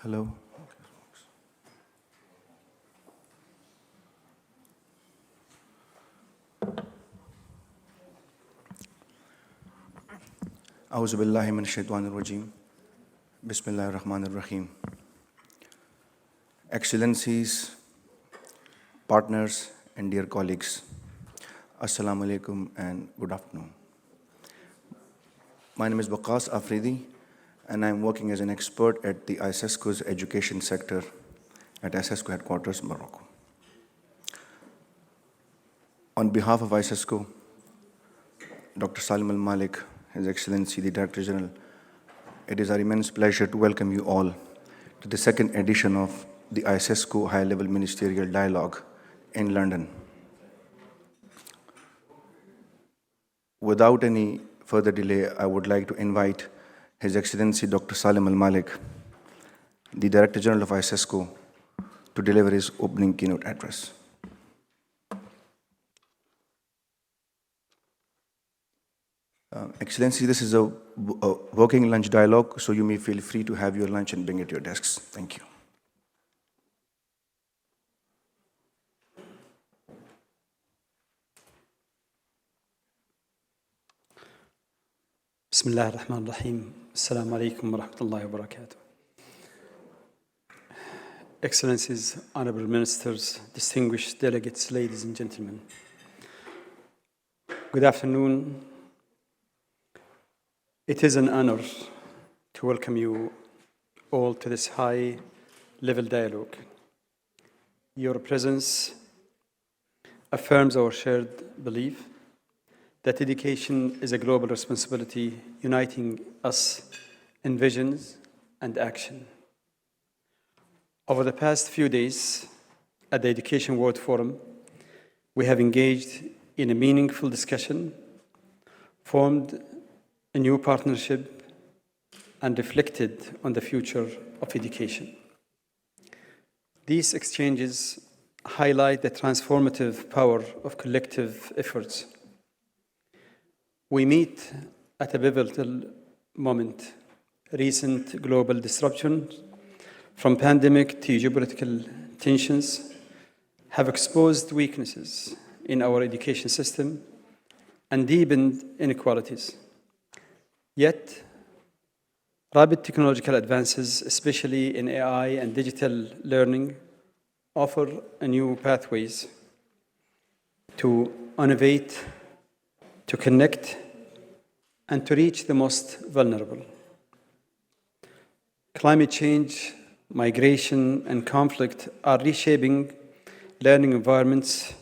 Hello. A'udhu billahi min shaitanir rajim. Bismillahir Rahmanir Rahim. Excellencies, partners, and dear colleagues, Assalamu alaikum and good afternoon. My name is Waqas Afridi, and I'm working as an expert at the ICESCO's education sector at ICESCO headquarters, Morocco. On behalf of ICESCO, Dr. Salim Al-Malik, His Excellency, the Director General, it is our immense pleasure to welcome you all to the second edition of the ICESCO High-Level Ministerial Dialogue in London. Without any further delay, I would like to invite His Excellency Dr. Salim Al-Malik, the Director General of ICESCO, to deliver his opening keynote address. Excellency, this is a working lunch dialogue, so you may feel free to have your lunch and bring it to your desks. Thank you. Bismillah ar-Rahman ar-Rahim. Assalamu alaikum wa rahmatullahi wa barakatuh. Excellencies, honorable ministers, distinguished delegates, ladies and gentlemen. Good afternoon. It is an honor to welcome you all to this high-level dialogue. Your presence affirms our shared belief that education is a global responsibility uniting us in visions and action. Over the past few days at the Education World Forum, we have engaged in a meaningful discussion, formed a new partnership, and reflected on the future of education. These exchanges highlight the transformative power of collective efforts. We meet at a pivotal moment. Recent global disruptions, from pandemic to geopolitical tensions, have exposed weaknesses in our education system and deepened inequalities. Yet, rapid technological advances, especially in AI and digital learning, offer new pathways to innovate, to connect, and to reach the most vulnerable. Climate change, migration, and conflict are reshaping learning environments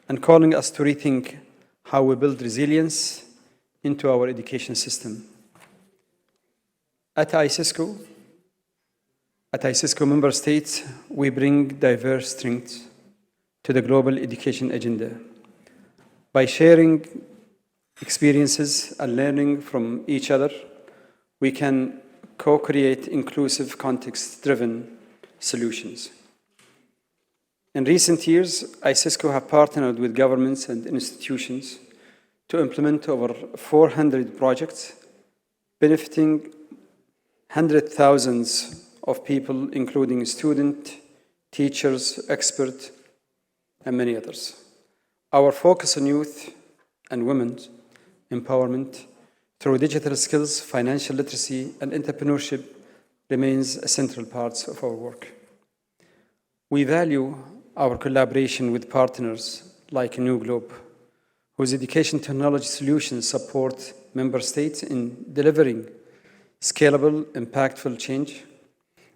and calling us to rethink how we build resilience into our education system. At ICESCO member states, we bring diverse strengths to the global education agenda. By sharing experiences and learning from each other, we can co-create inclusive, context-driven solutions. In recent years, ICESCO have partnered with governments and institutions to implement over 400 projects, benefiting hundreds of thousands of people, including students, teachers, experts, and many others. Our focus on youth and women's empowerment through digital skills, financial literacy, and entrepreneurship remains a central part of our work. We value our collaboration with partners like NewGlobe, whose education technology solutions support member states in delivering scalable, impactful change,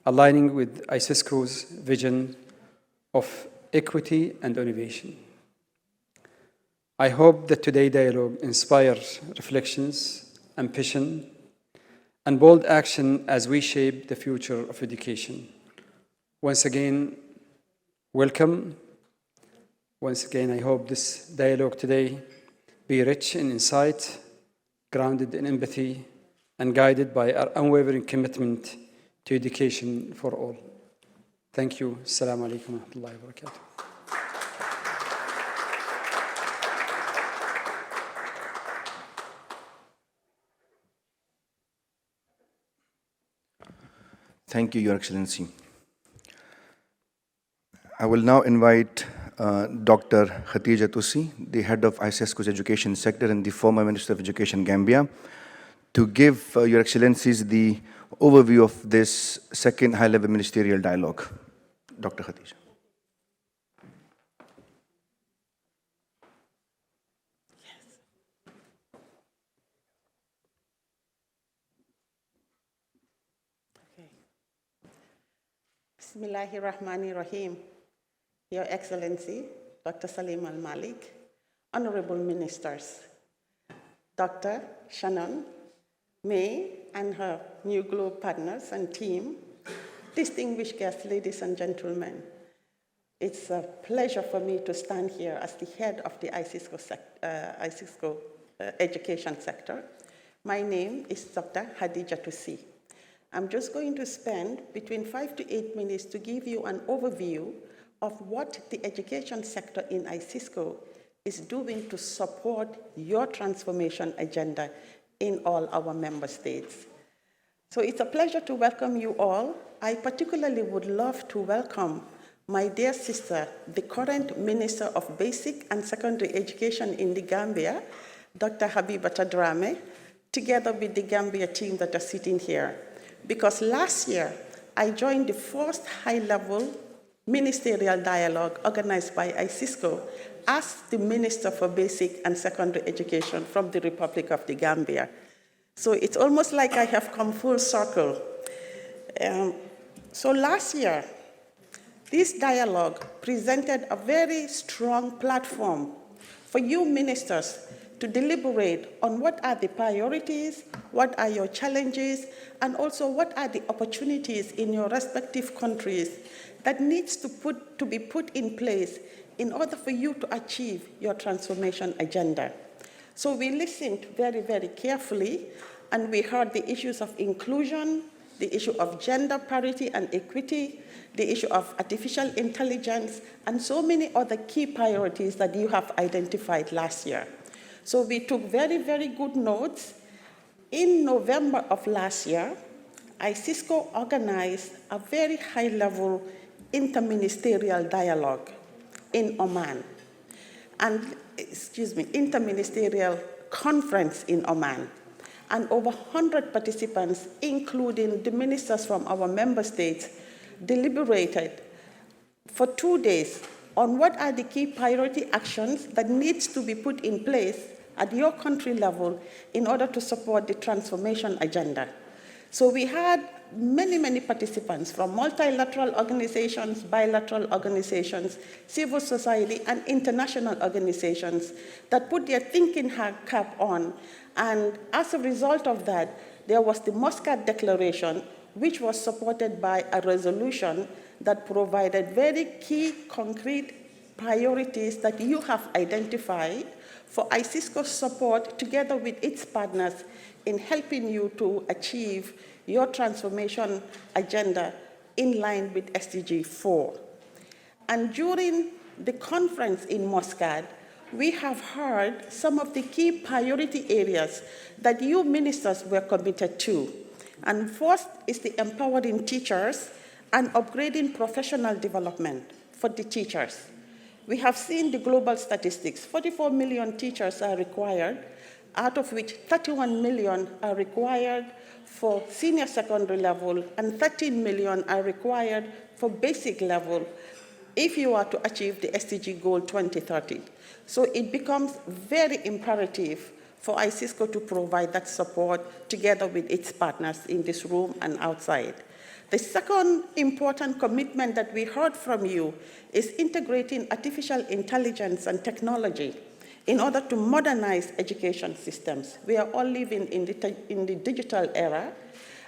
aligning with ICESCO's vision of equity and innovation. I hope that today's dialogue inspires reflections, ambition, and bold action as we shape the future of education. Once again, welcome. Once again, I hope this dialogue today be rich in insight, grounded in empathy, and guided by our unwavering commitment to education for all. Thank you. Assalamu alaikum wa rahmatullahi wa barakatuh. Thank you, Your Excellency. I will now invite Dr. Jatou, the head of ICESCO's education sector and the former Minister of Education, Gambia, to give Your Excellencies the overview of this second high-level ministerial dialogue. Dr. Khadija. Bismillahirrahmanirrahim. Your Excellency, Dr. Salim Al-Malik, honorable ministers, Dr. Shannon, May and her NewGlobe partners and team, distinguished guests, ladies and gentlemen, it's a pleasure for me to stand here as the head of the ICESCO education sector. My name is Dr. Haddy Jatou. I'm just going to spend between 5 to 8 minutes to give you an overview of what the education sector in ICESCO is doing to support your transformation agenda in all our member states. So it's a pleasure to welcome you all. I particularly would love to welcome my dear sister, the current Minister of Basic and Secondary Education in the Gambia, Dr. Habibata Drame, together with the Gambia team that are sitting here. Because last year, I joined the first high-level ministerial dialogue organized by ICESCO as the Minister for Basic and Secondary Education from the Republic of the Gambia. So it's almost like I have come full circle. So last year, this dialogue presented a very strong platform for you ministers to deliberate on what are the priorities, what are your challenges, and also what are the opportunities in your respective countries that needs to be put in place in order for you to achieve your transformation agenda. So we listened very, very carefully, and we heard the issues of inclusion, the issue of gender parity and equity, the issue of artificial intelligence, and so many other key priorities that you have identified last year. So we took very, very good notes. In November of last year, ICESCO organized a very high-level interministerial dialogue in Oman, interministerial conference in Oman. And over 100 participants, including the ministers from our member states, deliberated for 2 days on what are the key priority actions that needs to be put in place at your country level in order to support the transformation agenda. So we had many, many participants from multilateral organizations, bilateral organizations, civil society, and international organizations that put their thinking cap on. And as a result of that, there was the Muscat Declaration, which was supported by a resolution that provided very key, concrete priorities that you have identified for ICESCO's support together with its partners in helping you to achieve your transformation agenda in line with SDG 4. And during the conference in Muscat, we have heard some of the key priority areas that you ministers were committed to. And first is the empowering teachers and upgrading professional development for the teachers. We have seen the global statistics. 44 million teachers are required, out of which 31 million are required for senior secondary level and 13 million are required for basic level if you are to achieve the SDG goal 2030. So it becomes very imperative for ICESCO to provide that support together with its partners in this room and outside. The second important commitment that we heard from you is integrating artificial intelligence and technology in order to modernize education systems. We are all living in the digital era,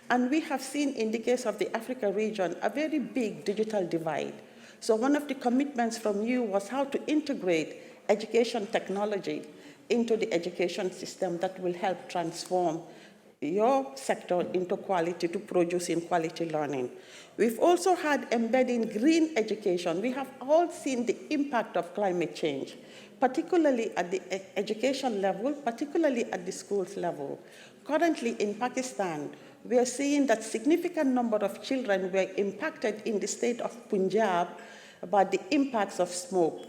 and we have seen in the case of the Africa region a very big digital divide. So one of the commitments from you was how to integrate education technology into the education system that will help transform your sector into quality, to producing quality learning. We've also had embedding green education. We have all seen the impact of climate change, particularly at the education level, particularly at the schools level. Currently in Pakistan, we are seeing that significant number of children were impacted in the state of Punjab about the impacts of smoke.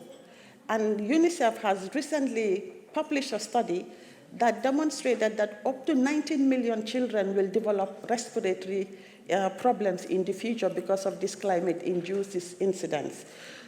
And UNICEF has recently published a study that demonstrated that up to 19 million children will develop respiratory problems in the future because of this climate-induced incidents.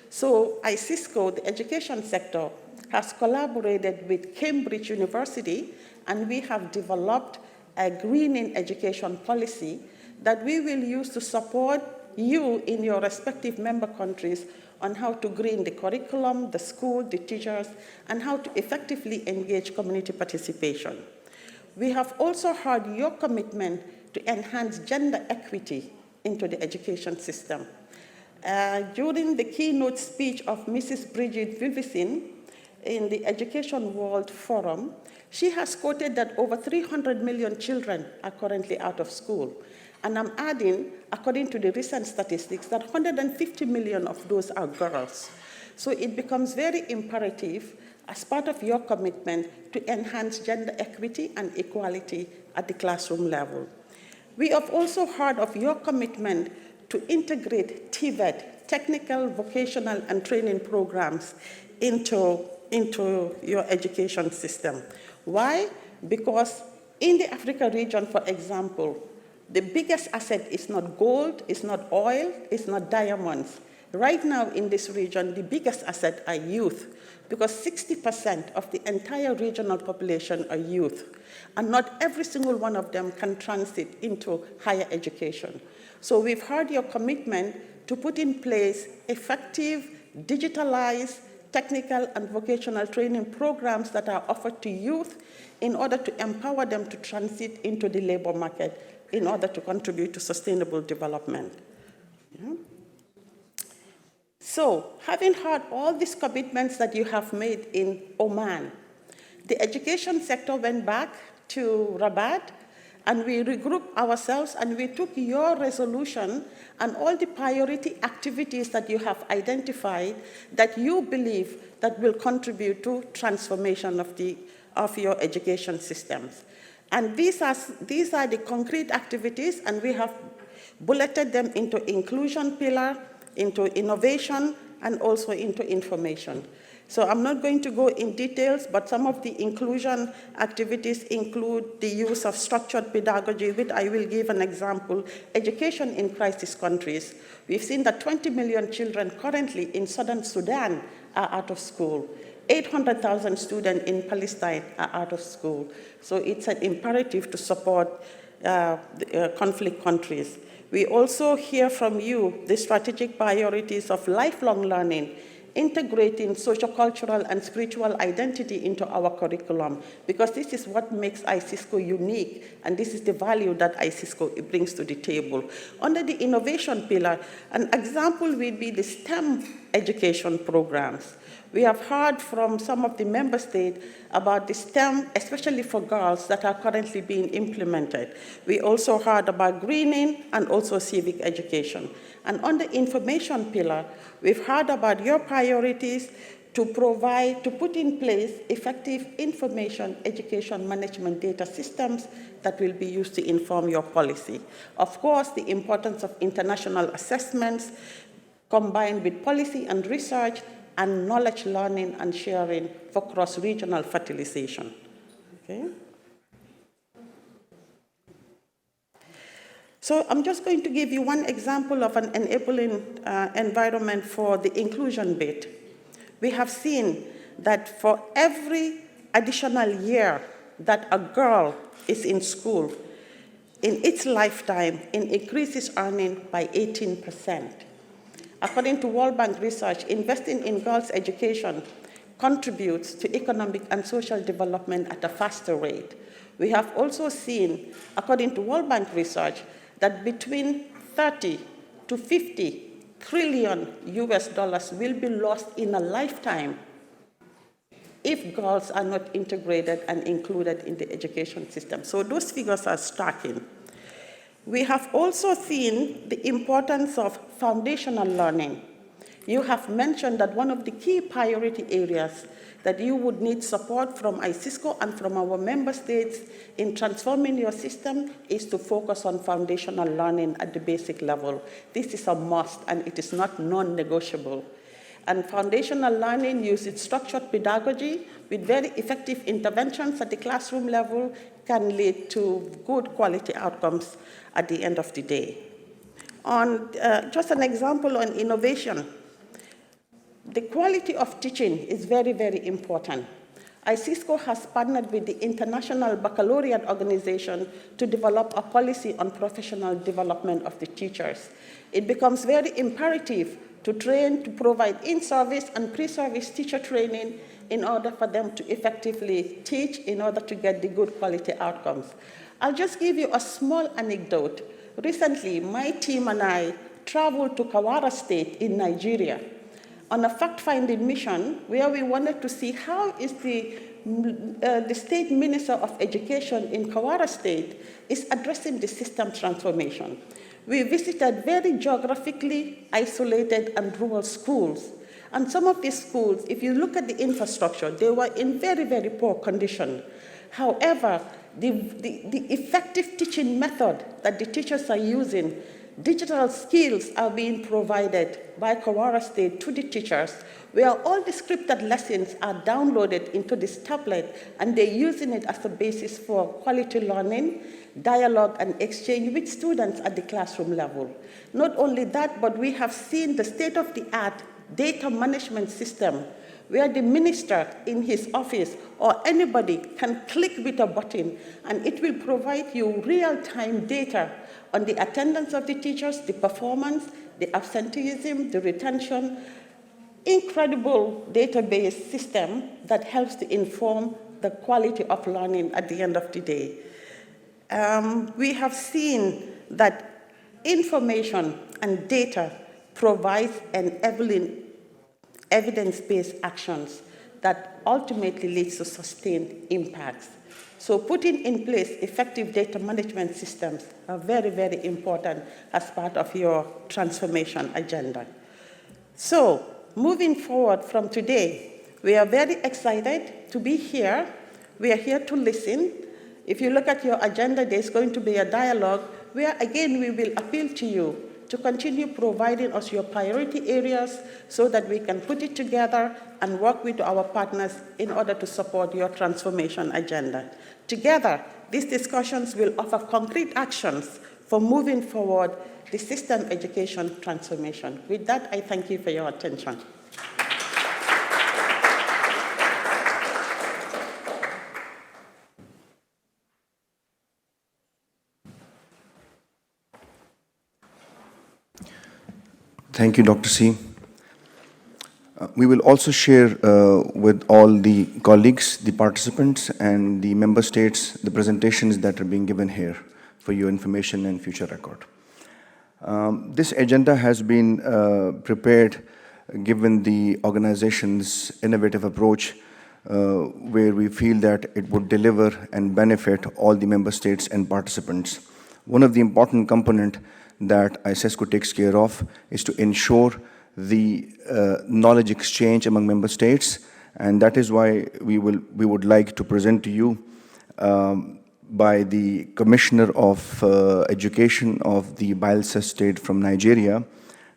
So ICESCO, the education sector, has collaborated with Cambridge University, and we have developed a greening education policy that we will use to support you in your respective member countries on how to green the curriculum, the school, the teachers, and how to effectively engage community participation. We have also heard your commitment to enhance gender equity into the education system. During the keynote speech of Mrs. Bridget Vivison in the Education World Forum, she has quoted that over 300 million children are currently out of school. And I'm adding, according to the recent statistics, that 150 million of those are girls. So it becomes very imperative, as part of your commitment, to enhance gender equity and equality at the classroom level. We have also heard of your commitment to integrate TVET, technical, vocational, and training programs, into your education system. Why? Because in the Africa region, for example, the biggest asset is not gold, it's not oil, it's not diamonds. Right now in this region, the biggest asset are youth, because 60% of the entire regional population are youth, and not every single one of them can transit into higher education. So we've heard your commitment to put in place effective, digitalized, technical and vocational training programs that are offered to youth in order to empower them to transit into the labor market in order to contribute to sustainable development. Yeah. So, having heard all these commitments that you have made in Oman, the education sector went back to Rabat, and we regrouped ourselves, and we took your resolution and all the priority activities that you have identified that you believe that will contribute to transformation of your education systems. And these are the concrete activities, and we have bulleted them into inclusion pillar, into innovation, and also into information. So I'm not going to go in details, but some of the inclusion activities include the use of structured pedagogy, which I will give an example. Education in crisis countries. We've seen that 20 million children currently in southern Sudan are out of school. 800,000 students in Palestine are out of school. So it's an imperative to support conflict countries. We also hear from you the strategic priorities of lifelong learning, integrating sociocultural and spiritual identity into our curriculum, because this is what makes ICESCO unique, and this is the value that ICESCO brings to the table. Under the innovation pillar, an example will be the STEM education programs. We have heard from some of the member states about the STEM, especially for girls, that are currently being implemented. We also heard about greening and also civic education. And on the information pillar, we've heard about your priorities to put in place effective information education management data systems that will be used to inform your policy. Of course, the importance of international assessments combined with policy and research and knowledge learning and sharing for cross-regional fertilization. Okay? So I'm just going to give you one example of an enabling environment for the inclusion bit. We have seen that for every additional year that a girl is in school, in its lifetime, it increases earning by 18%. According to World Bank research, investing in girls' education contributes to economic and social development at a faster rate. We have also seen, according to World Bank research, that between 30 to 50 trillion US dollars will be lost in a lifetime if girls are not integrated and included in the education system. So those figures are striking. We have also seen the importance of foundational learning. You have mentioned that one of the key priority areas that you would need support from ICESCO and from our member states in transforming your system is to focus on foundational learning at the basic level. This is a must, and it is not non-negotiable. And foundational learning uses structured pedagogy with very effective interventions at the classroom level can lead to good quality outcomes at the end of the day. Just an example on innovation. The quality of teaching is very, very important. ICESCO has partnered with the International Baccalaureate Organization to develop a policy on professional development of the teachers. It becomes very imperative to train, to provide in-service and pre-service teacher training in order for them to effectively teach in order to get the good quality outcomes. I'll just give you a small anecdote. Recently, my team and I traveled to Kawara State in Nigeria on a fact-finding mission where we wanted to see how is the State Minister of Education in Kawara State is addressing the system transformation. We visited very geographically isolated and rural schools. And some of these schools, if you look at the infrastructure, they were in very, very poor condition. However, the effective teaching method that the teachers are using, digital skills are being provided by Kawara State to the teachers, where all the scripted lessons are downloaded into this tablet, and they're using it as a basis for quality learning, dialogue, and exchange with students at the classroom level. Not only that, but we have seen the state-of-the-art data management system where the minister in his office or anybody can click with a button, and it will provide you real-time data on the attendance of the teachers, the performance, the absenteeism, the retention. Incredible database system that helps to inform the quality of learning at the end of the day. We have seen that information and data provides enabling evidence-based actions that ultimately leads to sustained impacts. So putting in place effective data management systems are very, very important as part of your transformation agenda. So moving forward from today, we are very excited to be here. We are here to listen. If you look at your agenda, there's going to be a dialogue where, again, we will appeal to you to continue providing us your priority areas so that we can put it together and work with our partners in order to support your transformation agenda. Together, these discussions will offer concrete actions for moving forward the system education transformation. With that, I thank you for your attention. Thank you, Dr. C. We will also share with all the colleagues, the participants, and the member states the presentations that are being given here for your information and future record. This agenda has been prepared given the organization's innovative approach where we feel that it would deliver and benefit all the member states and participants. One of the important components that ICESCO takes care of is to ensure the knowledge exchange among member states, and that is why we would like to present to you by the Commissioner of Education of the Bayelsa State from Nigeria,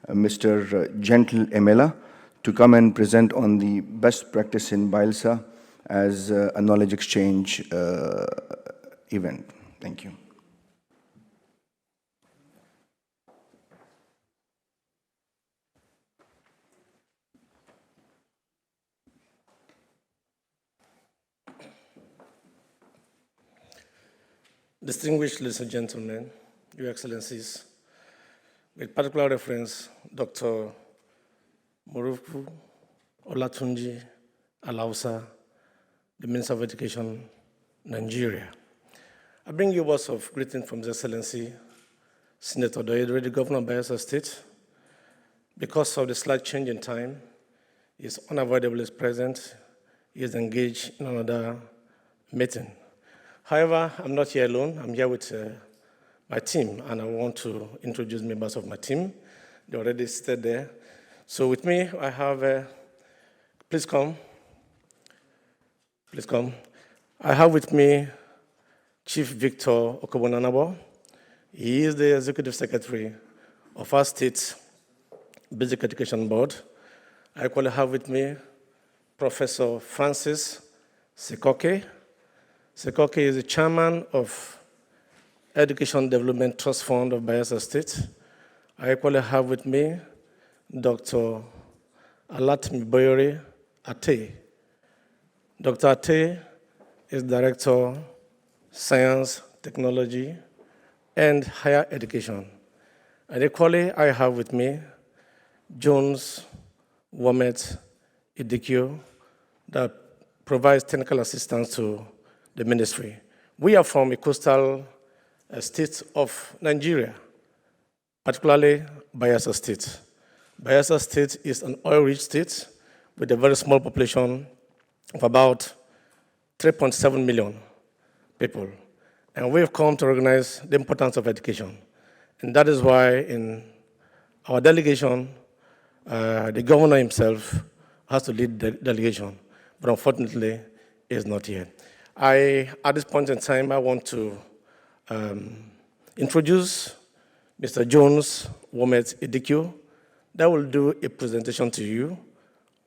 Mr. Gentle Emelah, to come and present on the best practice in Bayelsa as a knowledge exchange event. Thank you. Distinguished ladies and gentlemen, Your Excellencies, with particular reference, Dr. Morufu Olatunji Alausa, the Minister of Education, Nigeria. I bring you words of greeting from His Excellency, Senator Doyedre, the Governor of Bayelsa State. Because of the slight change in time, he is unavoidably present. he is engaged in another meeting. However, I'm not here alone. I'm here with my team, and I want to introduce members of my team. They already seated there. So with me, I have, please come. Please come. I have with me Chief Victor Okobonanabo. He is the Executive Secretary of our state's Basic Education Board. I equally have with me Professor Francis Sekoke. Sekoke is the Chairman of Education Development Trust Fund of Bayelsa State. I equally have with me Dr. Alatmiboyore Ate. Dr. Ate is Director, Science, Technology, and Higher Education. And equally, I have with me Jones Womet Idikio that provides technical assistance to the ministry. We are from a coastal state of Nigeria, particularly Bayelsa State. Bayelsa State is an oil-rich state with a very small population of about 3.7 million people. And we've come to recognize the importance of education. And that is why in our delegation, the governor himself has to lead the delegation, but unfortunately, he is not here. At this point in time, I want to introduce Mr. Jones Womet Idikio that will do a presentation to you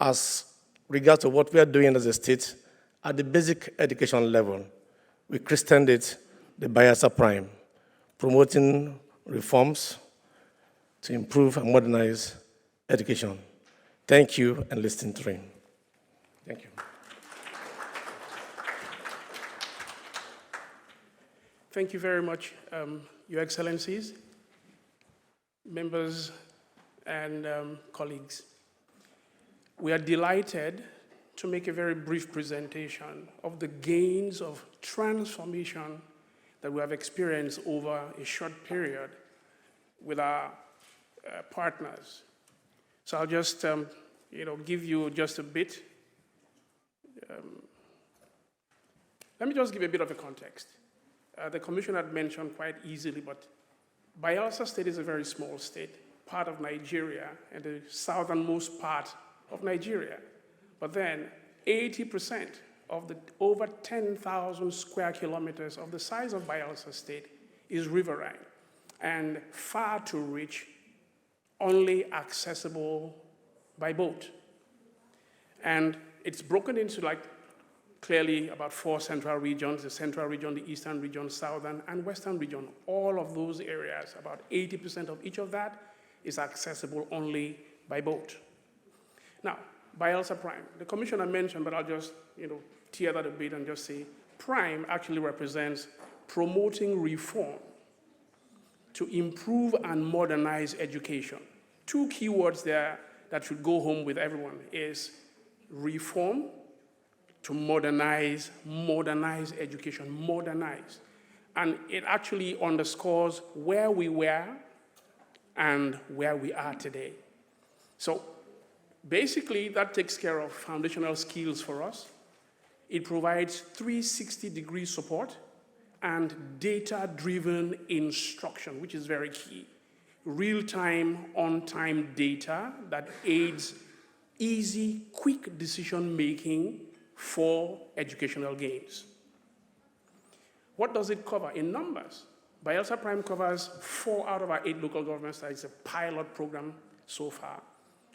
as regards to what we are doing as a state at the basic education level. We christened it the Bayelsa Prime, promoting reforms to improve and modernize education. Thank you, and listen to him. Thank you. Thank you very much, Your Excellencies, members, and colleagues. We are delighted to make a very brief presentation of the gains of transformation that we have experienced over a short period with our partners. So I'll just give you just a bit. Let me just give a bit of a context. The Commission had mentioned quite easily, but Bayelsa State is a very small state, part of Nigeria, and the southernmost part of Nigeria. But then 80% of the over 10,000 square kilometers of the size of Bayelsa State is riverine and far too rich, only accessible by boat. And it's broken into clearly about 4 central regions: the central region, the eastern region, southern, and western region. All of those areas, about 80% of each of that, is accessible only by boat. Now, Bayelsa Prime, the Commissioner mentioned, but I'll just tear that a bit and just say, Prime actually represents promoting reform to improve and modernize education. 2 keywords there that should go home with everyone is reform to modernize education, modernize. And it actually underscores where we were and where we are today. So basically, that takes care of foundational skills for us. It provides 360-degree support and data-driven instruction, which is very key. Real-time, on-time data that aids easy, quick decision-making for educational gains. What does it cover in numbers? Bayelsa Prime covers 4 out of our 8 local governments. That is a pilot program so far,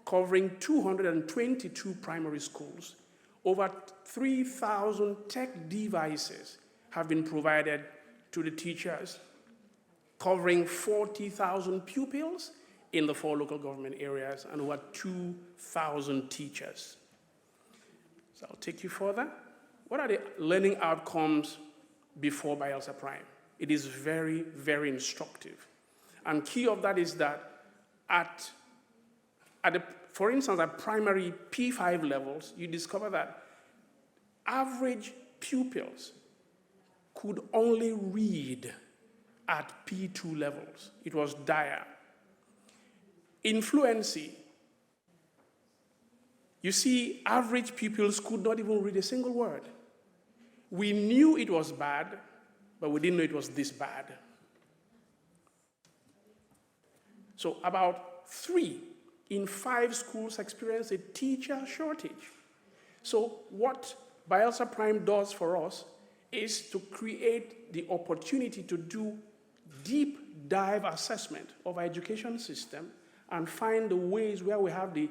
covering 222 primary schools. Over 3,000 tech devices have been provided to the teachers, covering 40,000 pupils in the 4 local government areas and over 2,000 teachers. So I'll take you further. What are the learning outcomes before Bayelsa Prime? It is very, very instructive. And key of that is that for instance, at primary P5 levels, you discover that average pupils could only read at P2 levels. It was dire. In fluency, You see, average pupils could not even read a single word. We knew it was bad, but we didn't know it was this bad. So about 3 in 5 schools experience a teacher shortage. So what Bayelsa Prime does for us is to create the opportunity to do deep dive assessment of our education system and find the ways where we have the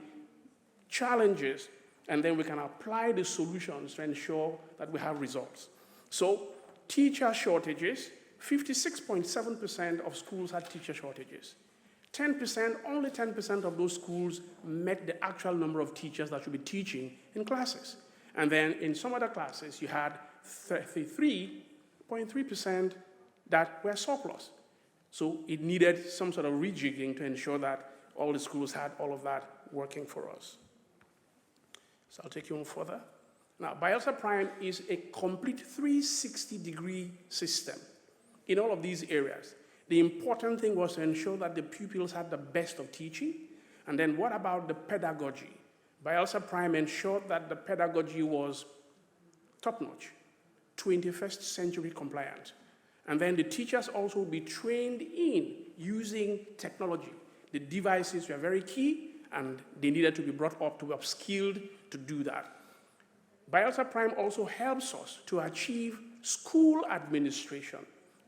challenges, and then we can apply the solutions to ensure that we have results. So teacher shortages, 56.7% of schools had teacher shortages. 10%, only 10% of those schools met the actual number of teachers that should be teaching in classes. And then in some other classes, you had 33.3% that were surplus. So it needed some sort of rejigging to ensure that all the schools had all of that working for us. So I'll take you on further. Now, Bayelsa Prime is a complete 360-degree system in all of these areas. The important thing was to ensure that the pupils had the best of teaching. And then what about the pedagogy? Bayelsa Prime ensured that the pedagogy was top-notch, 21st century compliant. And then the teachers also will be trained in using technology. The devices were very key, and they needed to be brought up to be upskilled to do that. Bayelsa Prime also helps us to achieve school administration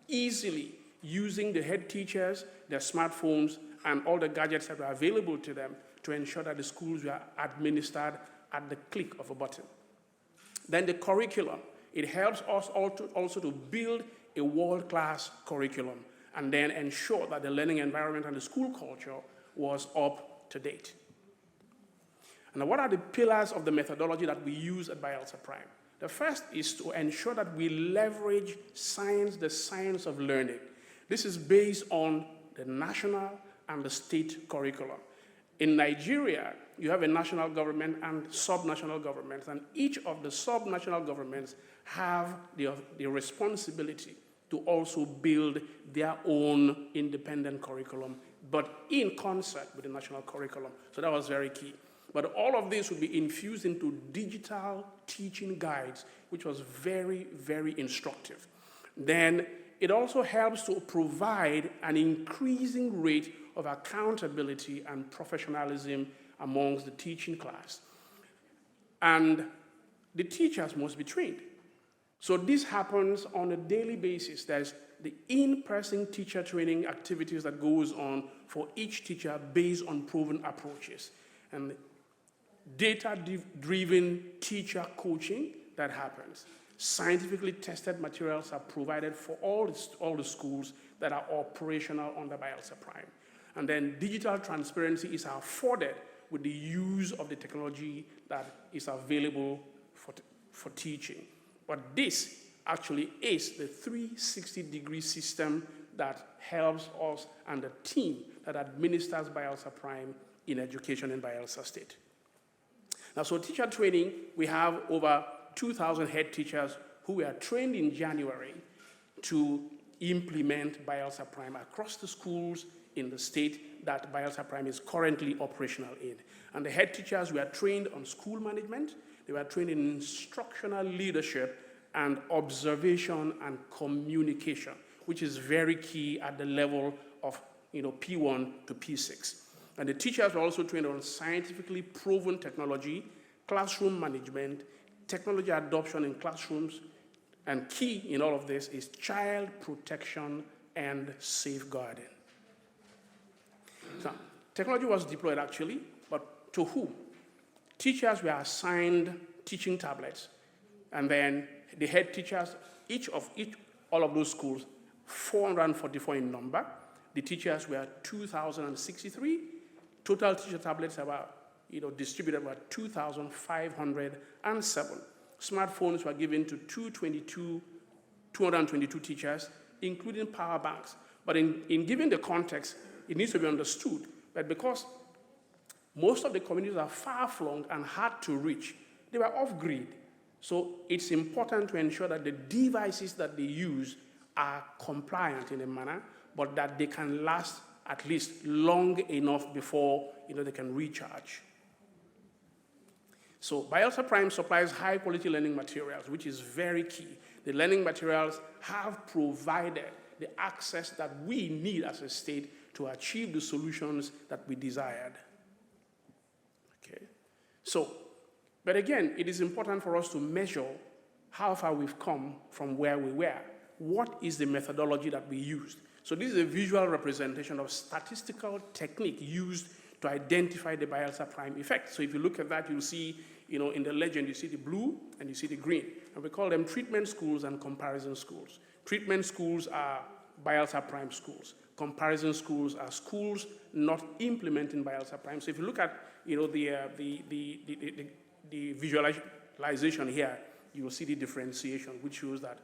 easily using the head teachers, their smartphones, and all the gadgets that were available to them to ensure that the schools were administered at the click of a button. Then the curriculum, it helps us also to build a world-class curriculum and then ensure that the learning environment and the school culture was up to date. And what are the pillars of the methodology that we use at Bayelsa Prime? The first is to ensure that we leverage science, the science of learning. This is based on the national and the state curriculum. In Nigeria, you have a national government and sub-national governments, and each of the sub-national governments have the responsibility to also build their own independent curriculum, but in concert with the national curriculum. So that was very key. But all of this would be infused into digital teaching guides, which was very, very instructive. Then it also helps to provide an increasing rate of accountability and professionalism amongst the teaching class. And the teachers must be trained. So this happens on a daily basis. There's the in-person teacher training activities that goes on for each teacher based on proven approaches. And data-driven teacher coaching that happens. Scientifically tested materials are provided for all the schools that are operational under Bayelsa Prime. And then digital transparency is afforded with the use of the technology that is available for teaching. But this actually is the 360-degree system that helps us and the team that administers Bayelsa Prime in education in Bayelsa State. Now, so teacher training, we have over 2,000 head teachers who were trained in January to implement Bayelsa Prime across the schools in the state that Bayelsa Prime is currently operational in. And the head teachers were trained on school management, they were trained in instructional leadership and observation and communication, which is very key at the level of P1 to P6. And the teachers were also trained on scientifically proven technology, classroom management, technology adoption in classrooms, and key in all of this is child protection and safeguarding. So, technology was deployed actually, but to whom? Teachers were assigned teaching tablets, and then the head teachers, all of those schools, 444 in number. The teachers were 2,063. Total teacher tablets were distributed about 2,507. Smartphones were given to 222 teachers, including power banks. But in giving the context, it needs to be understood that because most of the communities are far-flung and hard to reach, they were off-grid. So it's important to ensure that the devices that they use are compliant in a manner, but that they can last at least long enough before they can recharge. So Bayelsa Prime supplies high-quality learning materials, which is very key. The learning materials have provided the access that we need as a state to achieve the solutions that we desired. Okay. So, but again, it is important for us to measure how far we've come from where we were. What is the methodology that we used? So this is a visual representation of statistical technique used to identify the Bayelsa Prime effect. So if you look at that, you'll see, in the legend, you see the blue and you see the green. And we call them treatment schools and comparison schools. Treatment schools are Bayelsa Prime schools. Comparison schools are schools not implementing Bayelsa Prime. So if you look at, the visualization here, you will see the differentiation, which shows that,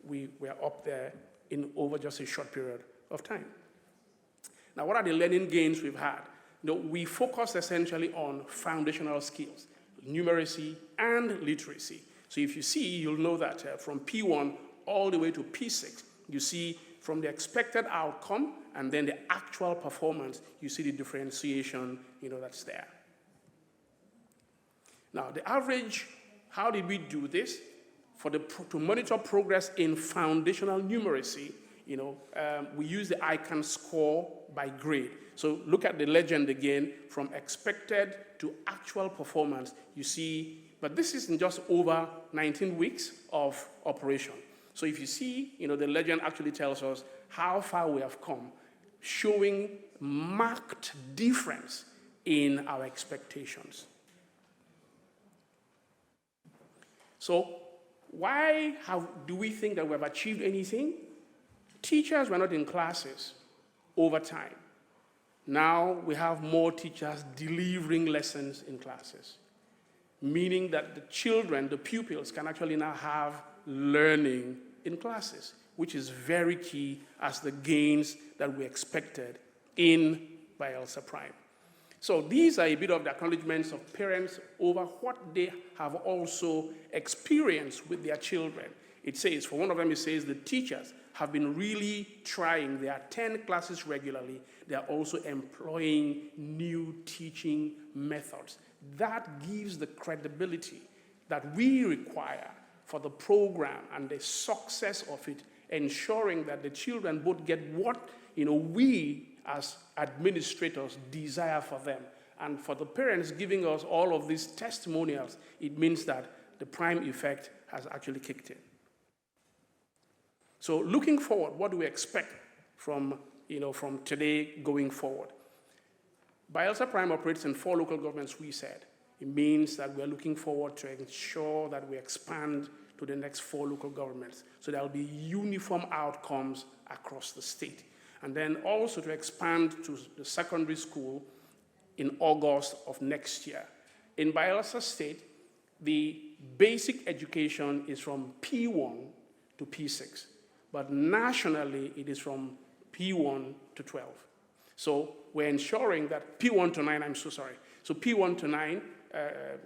we were up there in over just a short period of time. Now, what are the learning gains we've had? We focus essentially on foundational skills, numeracy and literacy. So if you see, you'll know that from P1 all the way to P6, you see from the expected outcome and then the actual performance, you see the differentiation, that's there. Now, the average, how did we do this? To monitor progress in foundational numeracy, we use the ICANN score by grade. So look at the legend again, from expected to actual performance, you see, but this isn't just over 19 weeks of operation. So if you see, the legend actually tells us how far we have come, showing marked difference in our expectations. So why do we think that we have achieved anything? Teachers were not in classes over time. Now we have more teachers delivering lessons in classes, meaning that the children, the pupils, can actually now have learning in classes, which is very key as the gains that we expected in Bayelsa Prime. So these are a bit of the acknowledgements of parents over what they have also experienced with their children. It says, for one of them, it says the teachers have been really trying. They attend classes regularly. They are also employing new teaching methods. That gives the credibility that we require for the program and the success of it, ensuring that the children both get what we as administrators desire for them. And for the parents giving us all of these testimonials, it means that the prime effect has actually kicked in. So looking forward, what do we expect from today going forward? Bayelsa Prime operates in 4 local governments, we said. It means that we are looking forward to ensure that we expand to the next 4 local governments. So there will be uniform outcomes across the state. And then also to expand to the secondary school in August of next year. In Bayelsa State, the basic education is from P1 to P6, but nationally it is from P1 to 12. So we're ensuring that P1 to 9, I'm so sorry. So P1 to 9,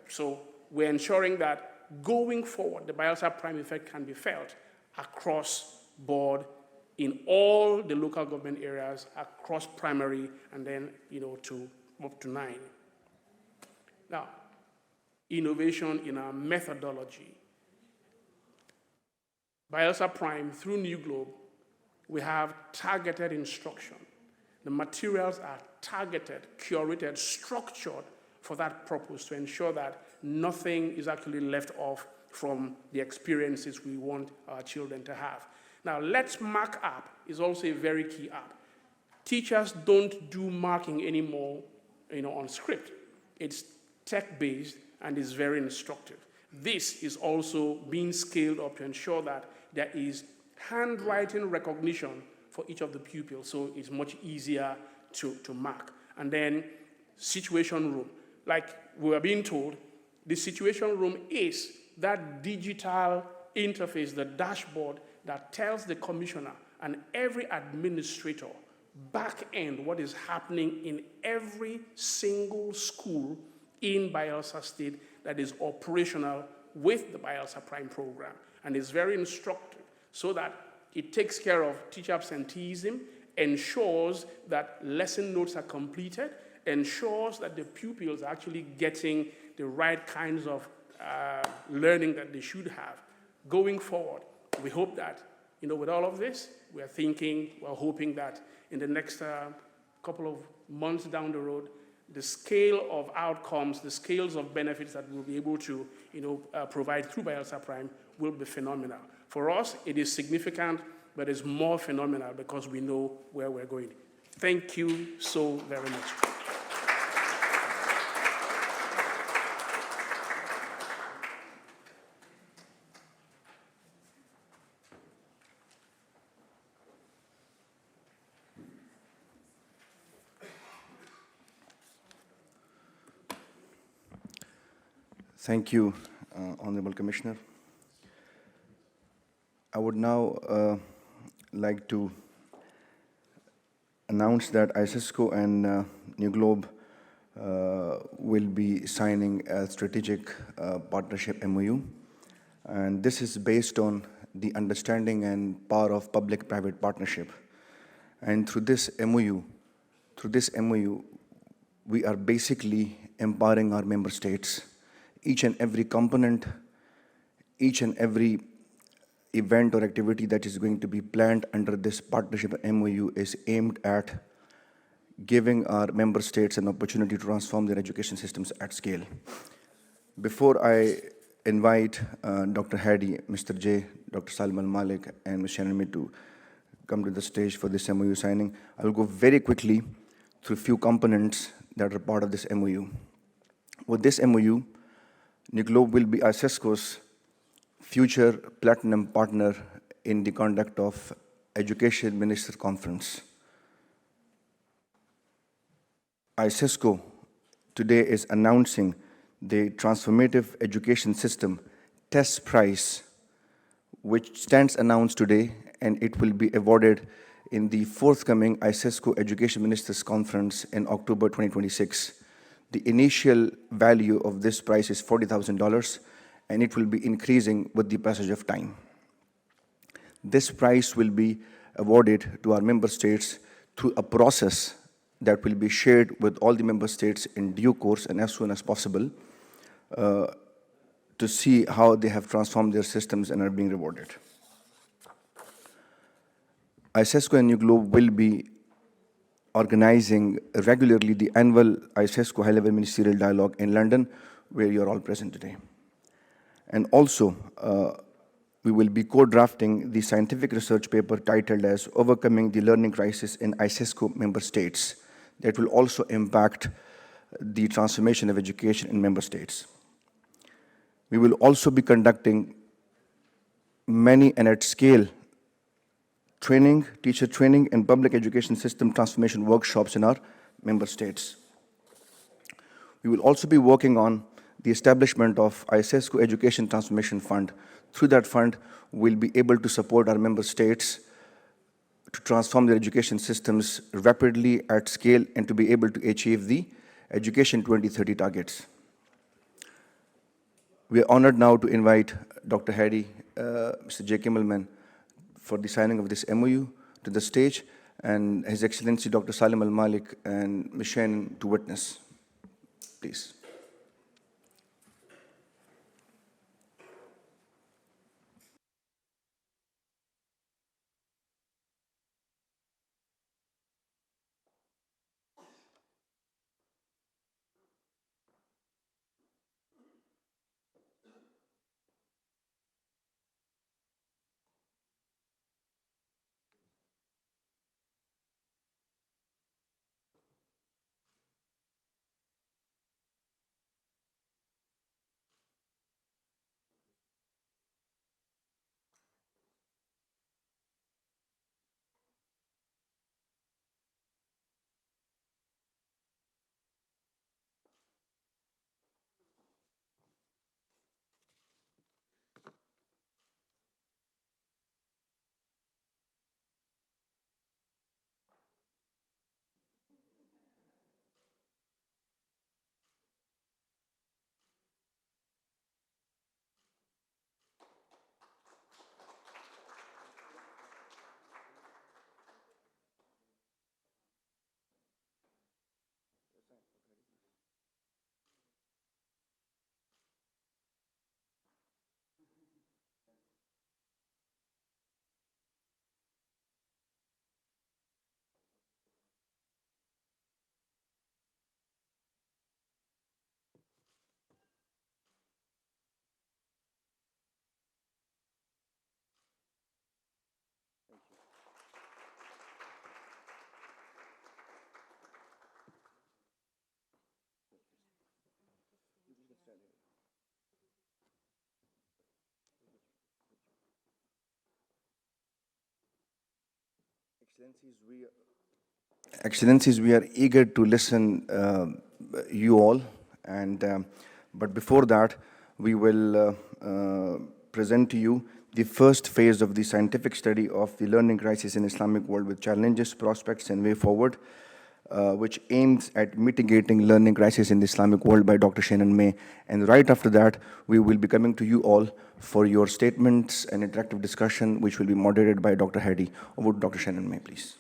so we're ensuring that going forward, the Bayelsa Prime effect can be felt across board in all the local government areas, across primary, and then, to up to 9. Now, innovation in our methodology. Bayelsa Prime, through NewGlobe, we have targeted instruction. The materials are targeted, curated, structured for that purpose to ensure that nothing is actually left off from the experiences we want our children to have. Now, Let's Mark app is also a very key app. Teachers don't do marking anymore, on script. It's tech-based and is very instructive. This is also being scaled up to ensure that there is handwriting recognition for each of the pupils, so it's much easier to mark. And then situation room. Like we were being told, the situation room is that digital interface, the dashboard that tells the commissioner and every administrator back end what is happening in every single school in Bayelsa State that is operational with the Bayelsa Prime program. And it's very instructive so that it takes care of teacher absenteeism, ensures that lesson notes are completed, ensures that the pupils are actually getting the right kinds of learning that they should have. Going forward, we hope that, with all of this, we're hoping that in the next couple of months down the road, the scale of outcomes, the scales of benefits that we'll be able to provide through Bayelsa Prime will be phenomenal. For us, it is significant, but it's more phenomenal because we know where we're going. Thank you so very much. Thank you, Honorable Commissioner. I would now like to announce that ICESCO and NewGlobe will be signing a strategic partnership MOU. And this is based on the understanding and power of public-private partnership. And through this MOU, we are basically empowering our member states. Each and every component, each and every event or activity that is going to be planned under this partnership MOU is aimed at giving our member states an opportunity to transform their education systems at scale. Before I invite Dr. Haddy, Mr. J, Dr. Salim Al-Malik, and Ms. Shannon to come to the stage for this MOU signing, I will go very quickly through a few components that are part of this MOU. With this MOU, NewGlobe will be ICESCO's future platinum partner in the conduct of Education Minister Conference. ICESCO today is announcing the Transformative Education System test prize, which stands announced today, and it will be awarded in the forthcoming ICESCO Education Ministers Conference in October 2026. The initial value of this prize is $40,000, and it will be increasing with the passage of time. This prize will be awarded to our member states through a process that will be shared with all the member states in due course and as soon as possible to see how they have transformed their systems and are being rewarded. ICESCO and NewGlobe will be organizing regularly the annual ICESCO High-Level Ministerial Dialogue in London, where you're all present today. And also, we will be co-drafting the scientific research paper titled as Overcoming the Learning Crisis in ICESCO Member States that will also impact the transformation of education in member states. We will also be conducting many and at scale training, teacher training, and public education system transformation workshops in our member states. We will also be working on the establishment of ICESCO Education Transformation Fund. Through that fund, we'll be able to support our member states to transform their education systems rapidly at scale and to be able to achieve the Education 2030 targets. We are honored now to invite Dr. Haddy, Mr. J. Kimmelman, for the signing of this MOU to the stage, and His Excellency Dr. Salim Al-Malik and Ms. Shannon to witness. Please. Excellencies, we are eager to listen you all, but before that, we will present to you the first phase of the scientific study of the learning crisis in Islamic world with challenges, prospects, and way forward, which aims at mitigating learning crisis in the Islamic world by Dr. Shannon May. And right after that, we will be coming to you all for your statements and interactive discussion, which will be moderated by Dr. Haddy. Over to Dr. Shannon May, please.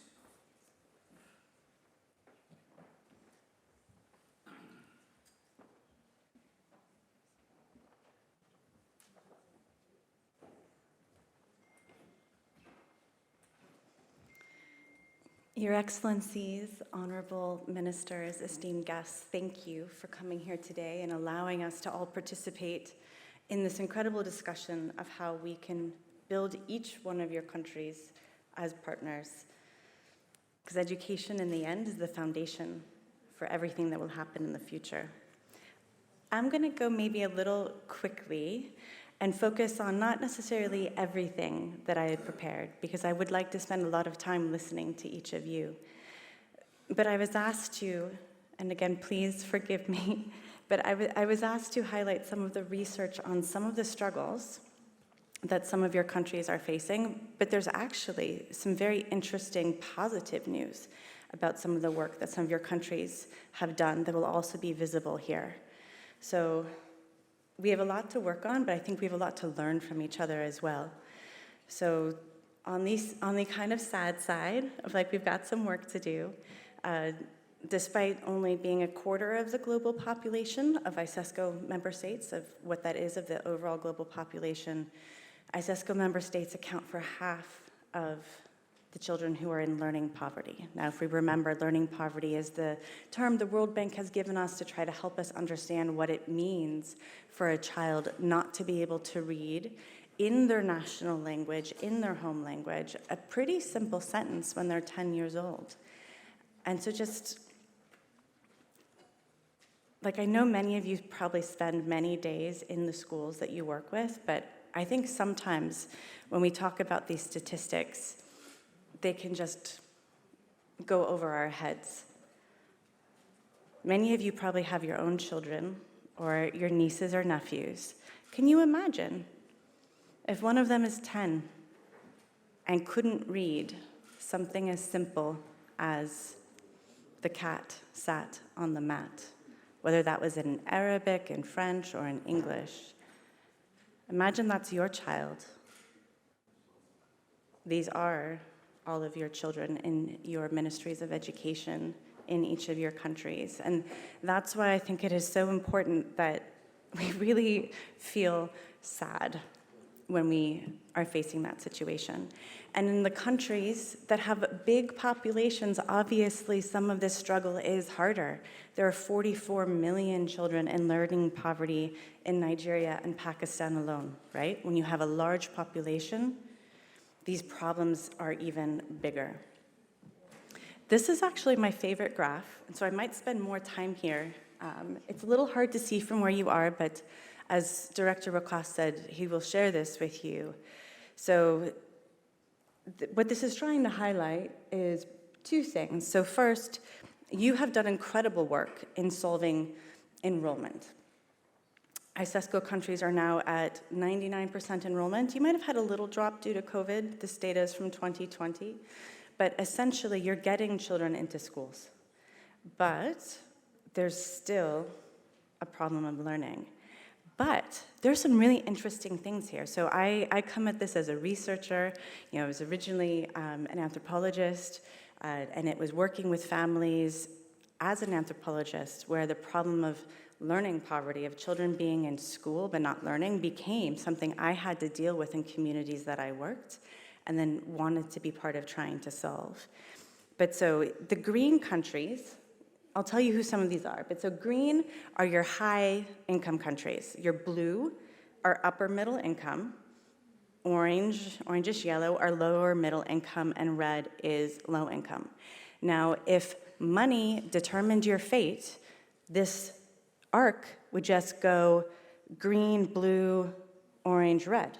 Your Excellencies, honorable ministers, esteemed guests, thank you for coming here today and allowing us to all participate in this incredible discussion of how we can build each one of your countries as partners. Because education in the end is the foundation for everything that will happen in the future. I'm going to go maybe a little quickly and focus on not necessarily everything that I had prepared, because I would like to spend a lot of time listening to each of you. But I was asked to, and again, please forgive me, but I was asked to highlight some of the research on some of the struggles that some of your countries are facing, but there's actually some very interesting positive news about some of the work that some of your countries have done that will also be visible here. So we have a lot to work on, but I think we have a lot to learn from each other as well. So on the kind of sad side of like we've got some work to do, despite only being a quarter of the global population of ICESCO member states, of what that is of the overall global population, ICESCO member states account for half of the children who are in learning poverty. Now, if we remember, learning poverty is the term the World Bank has given us to try to help us understand what it means for a child not to be able to read in their national language, in their home language, a pretty simple sentence when they're 10 years old. And so just, like I know many of you probably spend many days in the schools that you work with, but I think sometimes when we talk about these statistics, they can just go over our heads. Many of you probably have your own children or your nieces or nephews. Can you imagine if one of them is 10 and couldn't read something as simple as the cat sat on the mat, whether that was in Arabic, in French, or in English? Imagine that's your child. These are all of your children in your ministries of education in each of your countries. And that's why I think it is so important that we really feel sad when we are facing that situation. And in the countries that have big populations, obviously some of this struggle is harder. There are 44 million children in learning poverty in Nigeria and Pakistan alone, right? When you have a large population, these problems are even bigger. This is actually my favorite graph, and so I might spend more time here. It's a little hard to see from where you are, but as Director Wakas said, he will share this with you. So what this is trying to highlight is two things. So first, you have done incredible work in solving enrollment. ICESCO countries are now at 99% enrollment. You might have had a little drop due to COVID. This data is from 2020. But essentially, you're getting children into schools. But there's still a problem of learning. But there's some really interesting things here. So I come at this as a researcher. You know, I was originally an anthropologist, and it was working with families as an anthropologist where the problem of learning poverty, of children being in school but not learning, became something I had to deal with in communities that I worked and then wanted to be part of trying to solve. But so the green countries, I'll tell you who some of these are. But so green are your high income countries. Your blue are upper middle income. Orangish yellow are lower middle income, and red is low income. Now, if money determined your fate, this arc would just go green, blue, orange, red.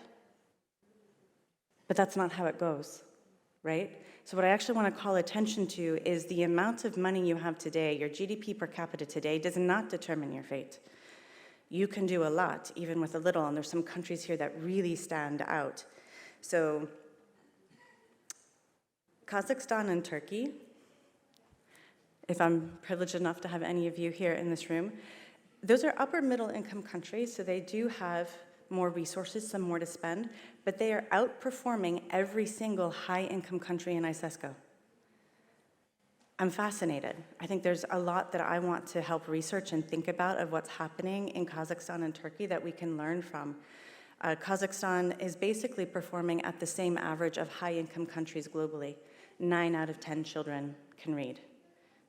But that's not how it goes, right? So what I actually want to call attention to is the amount of money you have today, your GDP per capita today, does not determine your fate. You can do a lot, even with a little, and there's some countries here that really stand out. So Kazakhstan and Turkey, if I'm privileged enough to have any of you here in this room, those are upper middle income countries, so they do have more resources, some more to spend, but they are outperforming every single high income country in ICESCO. I'm fascinated. I think there's a lot that I want to help research and think about of what's happening in Kazakhstan and Turkey that we can learn from. Kazakhstan is basically performing at the same average of high income countries globally. 9 out of 10 children can read.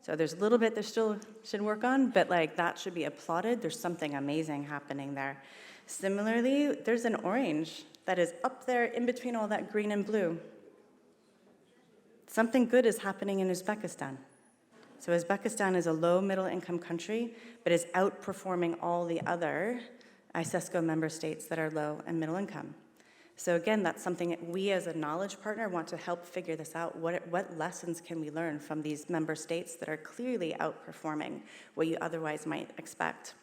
So there's a little bit they still should work on, but like that should be applauded. There's something amazing happening there. Similarly, there's an orange that is up there in between all that green and blue. Something good is happening in Uzbekistan. So Uzbekistan is a low middle income country, but is outperforming all the other ICESCO member states that are low and middle income. So again, that's something that we as a knowledge partner want to help figure this out. What lessons can we learn from these member states that are clearly outperforming what you otherwise might expect?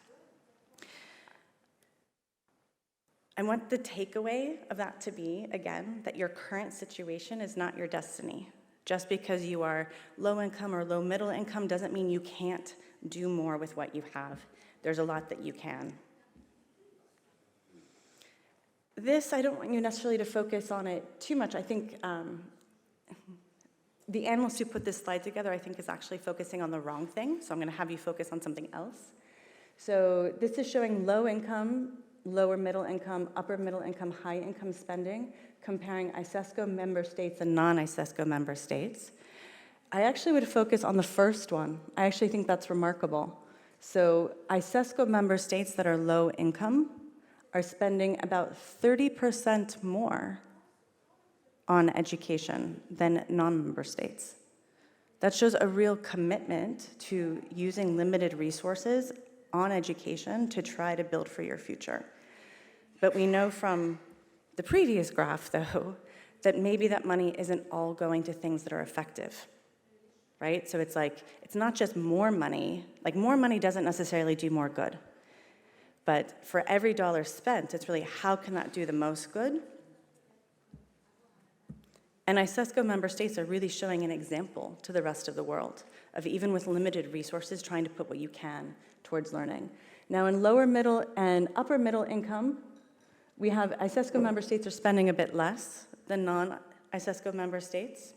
I want the takeaway of that to be, again, that your current situation is not your destiny. Just because you are low income or low middle income doesn't mean you can't do more with what you have. There's a lot that you can. This, I don't want you necessarily to focus on it too much. I think the analyst who put this slide together, I think, is actually focusing on the wrong thing. So I'm going to have you focus on something else. So this is showing low income, lower middle income, upper middle income, high income spending, comparing ICESCO member states and non-ICESCO member states. I actually would focus on the first one. I actually think that's remarkable. So ICESCO member states that are low income are spending about 30% more on education than non-member states. That shows a real commitment to using limited resources on education to try to build for your future. But we know from the previous graph, though, that maybe that money isn't all going to things that are effective, right? So it's like, it's not just more money. Like, more money doesn't necessarily do more good. But for every dollar spent, it's really how can that do the most good? And ICESCO member states are really showing an example to the rest of the world of, even with limited resources, trying to put what you can towards learning. Now, in lower middle and upper middle income, we have ICESCO member states are spending a bit less than non-ICESCO member states.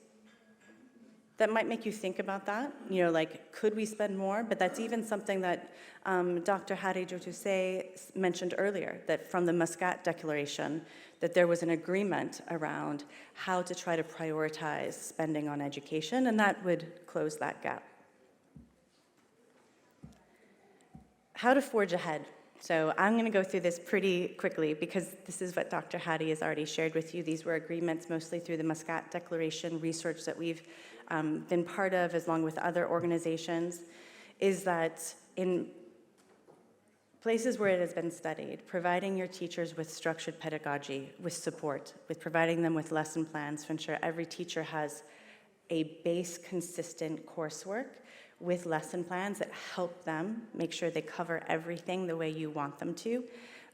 That might make you think about that. You know, like, could we spend more? But that's even something that Dr. Haddy Jatou mentioned earlier, that from the Muscat Declaration, that there was an agreement around how to try to prioritize spending on education, and that would close that gap. How to forge ahead. So I'm going to go through this pretty quickly because this is what Dr. Haddy has already shared with you. These were agreements mostly through the Muscat Declaration research that we've been part of, along with other organizations, is that in places where it has been studied, providing your teachers with structured pedagogy, with support, with providing them with lesson plans to ensure every teacher has a base consistent coursework with lesson plans that help them make sure they cover everything the way you want them to,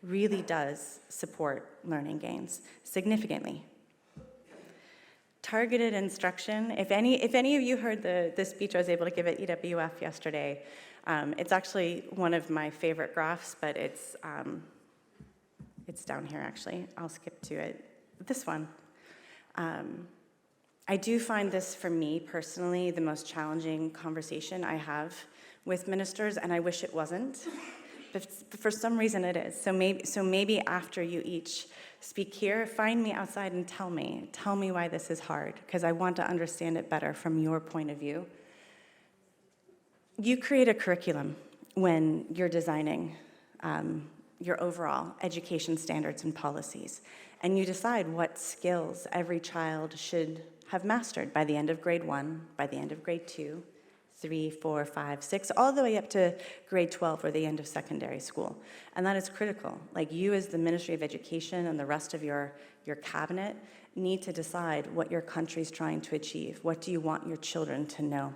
really does support learning gains significantly. Targeted instruction. If any of you heard the speech I was able to give at EWF yesterday, it's actually one of my favorite graphs, but it's down here actually. I'll skip to it. This one. I do find this, for me personally, the most challenging conversation I have with ministers, and I wish it wasn't. But for some reason it is. So maybe after you each speak here, find me outside and tell me why this is hard, because I want to understand it better from your point of view. You create a curriculum when you're designing your overall education standards and policies, and you decide what skills every child should have mastered by the end of grade 1, by the end of grade 2, 3, 4, 5, 6, all the way up to grade 12 or the end of secondary school. And that is critical. Like, you as the Ministry of Education and the rest of your your cabinet, need to decide what your country's trying to achieve. What do you want your children to know?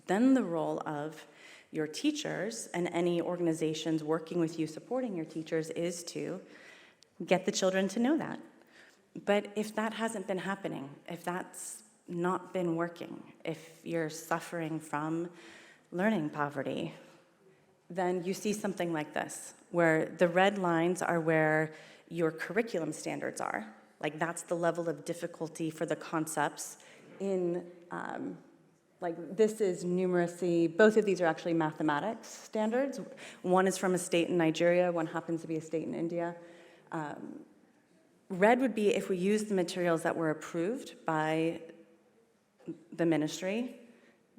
Then the role of your teachers and any organizations working with you, supporting your teachers, is to get the children to know that. But if that hasn't been happening, if that's not been working, if you're suffering from learning poverty, then you see something like this, where the red lines are where your curriculum standards are. Like, that's the level of difficulty for the concepts in, like, this is numeracy. Both of these are actually mathematics standards. One is from a state in Nigeria, one happens to be a state in India. Red would be if we use the materials that were approved by the ministry.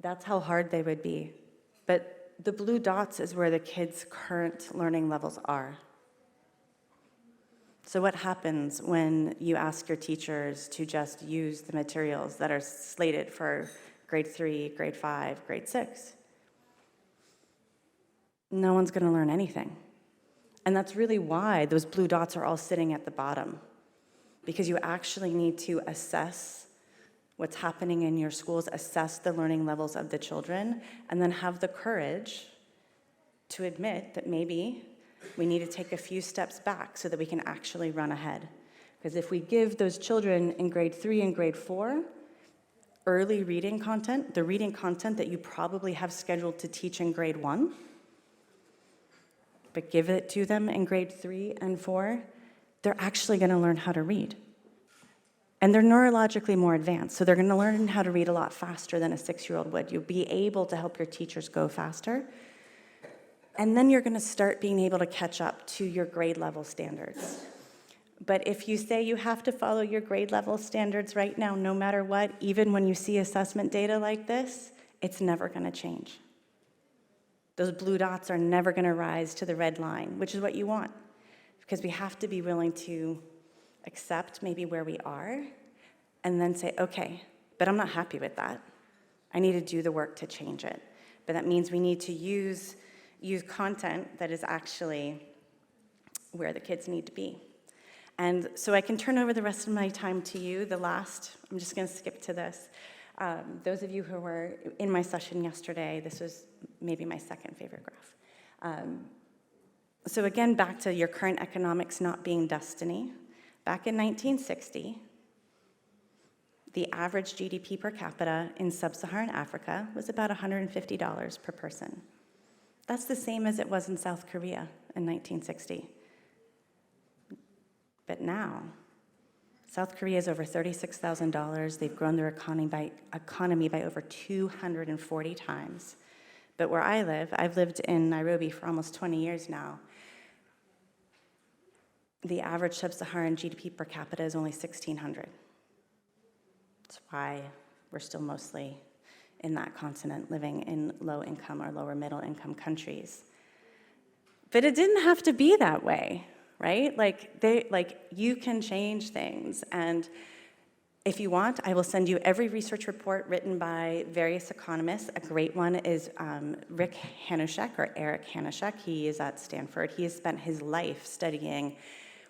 That's how hard they would be. But the blue dots is where the kids' current learning levels are. So what happens when you ask your teachers to just use the materials that are slated for grade 3, grade 5, grade 6? No one's going to learn anything. And that's really why those blue dots are all sitting at the bottom, because you actually need to assess what's happening in your schools, assess the learning levels of the children, and then have the courage to admit that maybe we need to take a few steps back so that we can actually run ahead. Because if we give those children in grade 3 and grade 4 early reading content, the reading content that you probably have scheduled to teach in grade 1, but give it to them in grade 3 and 4, they're actually going to learn how to read. And they're neurologically more advanced, so they're going to learn how to read a lot faster than a 6-year-old would. You'll be able to help your teachers go faster. And then you're going to start being able to catch up to your grade level standards. But if you say you have to follow your grade level standards right now, no matter what, even when you see assessment data like this, it's never going to change. Those blue dots are never going to rise to the red line, which is what you want. Because we have to be willing to accept maybe where we are and then say, okay, but I'm not happy with that. I need to do the work to change it. But that means we need to use content that is actually where the kids need to be. And so I can turn over the rest of my time to you. I'm just going to skip to this. Those of you who were in my session yesterday, this was maybe my second favorite graph. So again, back to your current economics not being destiny. Back in 1960, the average GDP per capita in sub-Saharan Africa was about $150 per person. That's the same as it was in South Korea in 1960. But now, South Korea is over $36,000. They've grown their economy by over 240 times. But where I live, I've lived in Nairobi for almost 20 years now. The average sub-Saharan GDP per capita is only $1,600. That's why we're still mostly in that continent living in low-income or lower-middle-income countries. But it didn't have to be that way, right? You can change things. And if you want, I will send you every research report written by various economists. A great one is Eric Hanushek. He is at Stanford. He has spent his life studying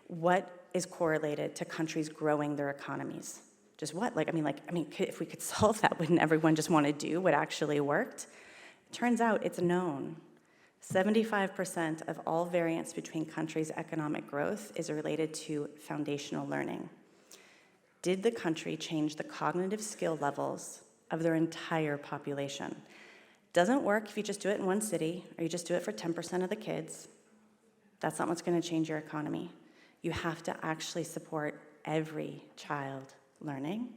what is correlated to countries growing their economies. Just what? If we could solve that, wouldn't everyone just want to do what actually worked? It turns out it's known. 75% of all variance between countries' economic growth is related to foundational learning. Did the country change the cognitive skill levels of their entire population? Doesn't work if you just do it in one city or you just do it for 10% of the kids. That's not what's going to change your economy. You have to actually support every child learning.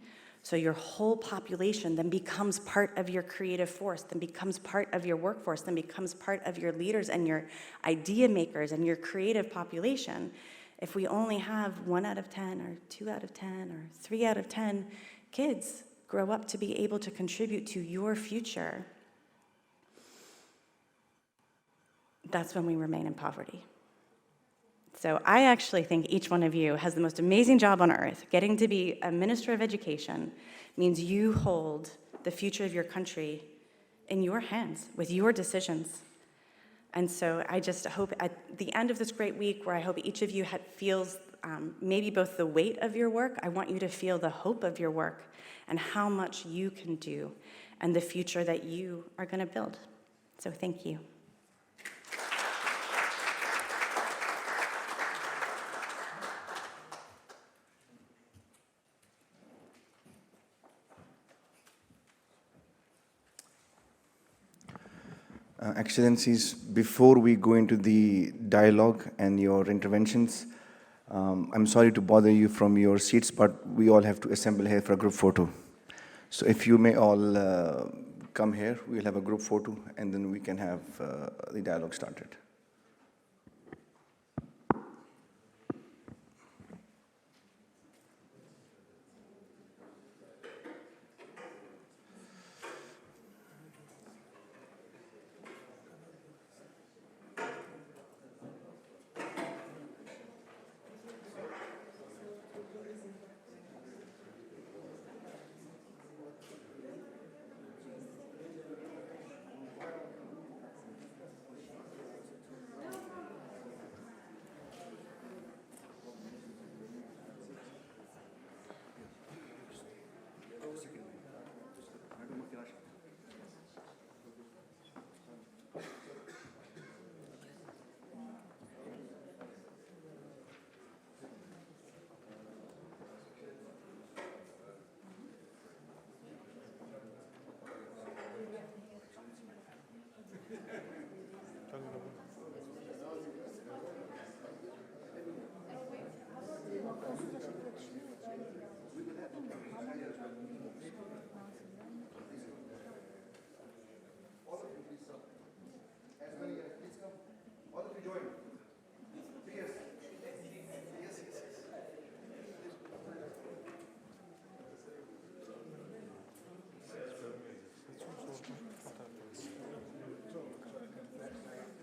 So your whole population then becomes part of your creative force, then becomes part of your workforce, then becomes part of your leaders and your idea makers and your creative population. If we only have 1 out of 10 or 2 out of 10 or 3 out of 10 kids grow up to be able to contribute to your future, that's when we remain in poverty. So I actually think each one of you has the most amazing job on earth. Getting to be a minister of education means you hold the future of your country in your hands with your decisions. And so I just hope at the end of this great week, where I hope each of you feels maybe both the weight of your work. I want you to feel the hope of your work and how much you can do and the future that you are going to build. So thank you. Excellencies, before we go into the dialogue and your interventions, I'm sorry to bother you from your seats, but we all have to assemble here for a group photo. So if you may all come here, we'll have a group photo, and then we can have the dialogue started.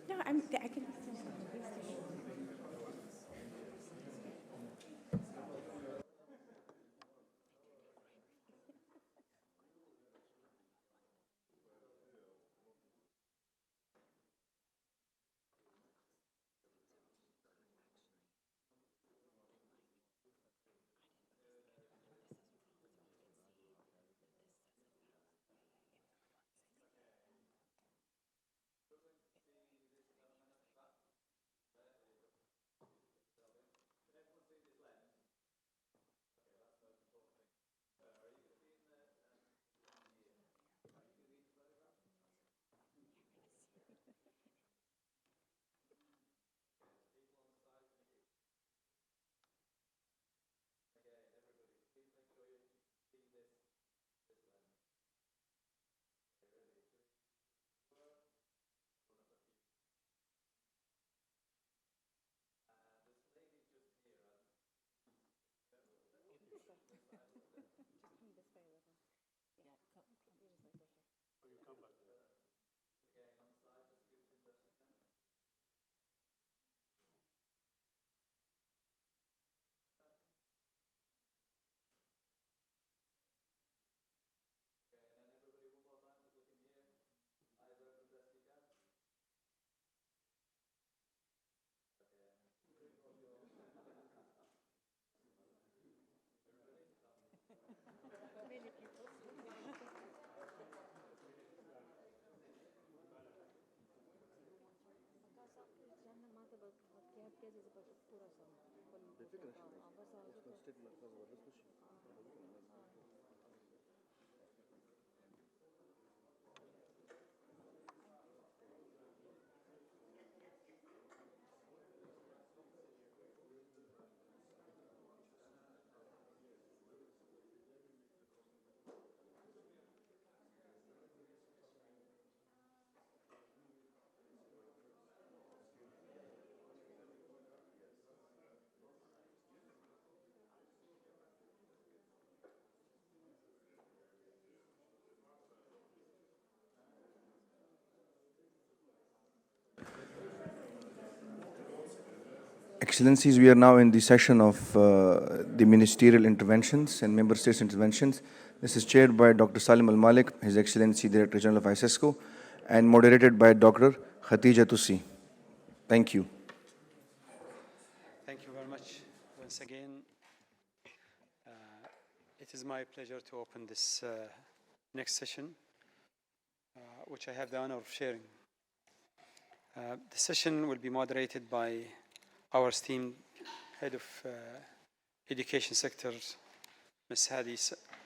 No, I can. Excellencies, we are now in the session of the ministerial interventions and member states interventions. This is chaired by Dr. Salim Al-Malik, His Excellency Director General of ICESCO, and moderated by Dr. Jatou. Thank you. Thank you very much once once again. It is my pleasure to open this next session, which I have the honor of sharing. The session will be moderated by our esteemed Head of Education Sector, Ms. Haddy,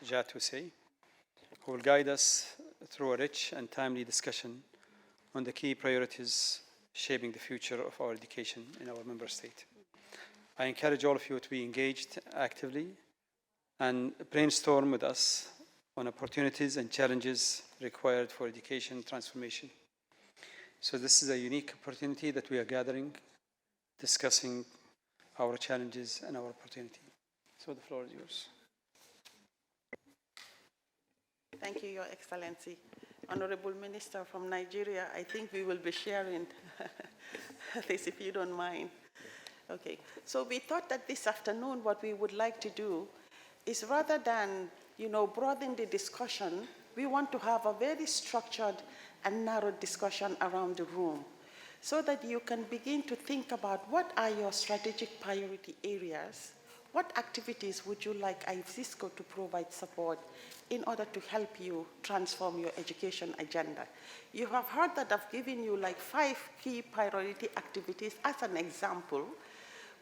Jatou, who will guide us through a rich and timely discussion on the key priorities shaping the future of our education in our member state. I encourage all of you to be engaged actively and brainstorm with us on opportunities and challenges required for education transformation. So this is a unique opportunity that we are gathering, discussing our challenges and our opportunity. So the floor is yours. Thank you, Your Excellency. Honorable Minister from Nigeria, I think we will be sharing this if you don't mind. Okay, so we thought that this afternoon what we would like to do is rather than, broaden the discussion, we want to have a very structured and narrow discussion around the room so that you can begin to think about what are your strategic priority areas, what activities would you like ICESCO to provide support in order to help you transform your education agenda. You have heard that I've given you like 5 key priority activities as an example,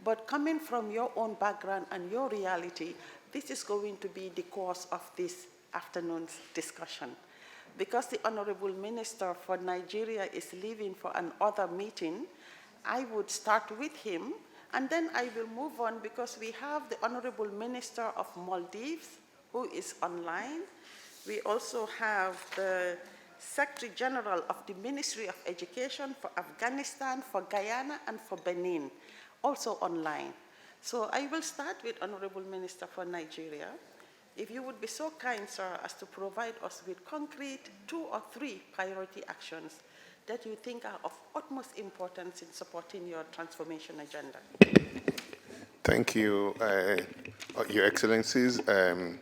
but coming from your own background and your reality, this is going to be the course of this afternoon's discussion. Because the Honorable Minister for Nigeria is leaving for another meeting, I would start with him, and then I will move on because we have the Honorable Minister of Maldives, who is online. We also have the Secretary General of the Ministry of Education for Afghanistan, for Guyana, and for Benin, also online. So I will start with Honorable Minister for Nigeria. If you would be so kind, sir, as to provide us with concrete 2 or 3 priority actions that you think are of utmost importance in supporting your transformation agenda. Thank you, Your Excellencies, and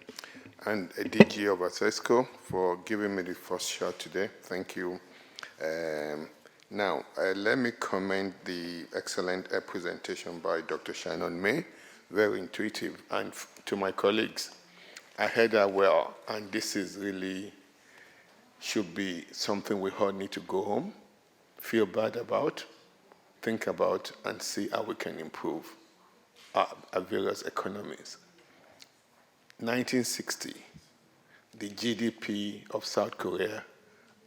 DG of ICESCO for giving me the first shot today. Thank you. Now, let me commend the excellent presentation by Dr. Shannon May, very intuitive, and to my colleagues. I heard that well, and this is really should be something we all need to go home, feel bad about, think about, and see how we can improve our various economies. 1960, the GDP of South Korea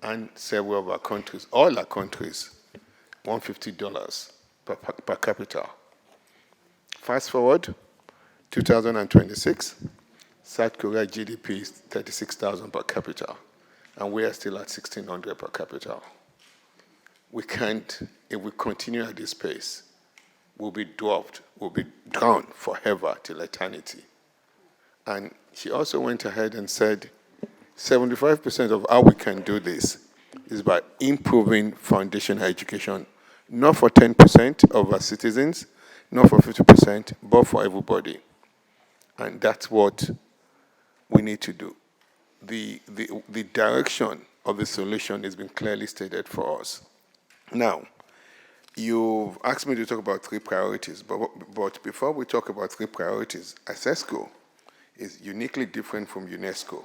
and several of our countries, all our countries, $150 per capita. Fast forward, 2026, South Korea GDP is $36,000 per capita, and we are still at $1,600 per capita. We can't, if we continue at this pace, we'll be dwarfed, we'll be drowned forever till eternity. And she also went ahead and said, 75% of how we can do this is by improving foundational education, not for 10% of our citizens, not for 50%, but for everybody. And that's what we need to do. The direction of the solution has been clearly stated for us. Now, you've asked me to talk about 3 priorities, but before we talk about 3 priorities, ICESCO is uniquely different from UNESCO.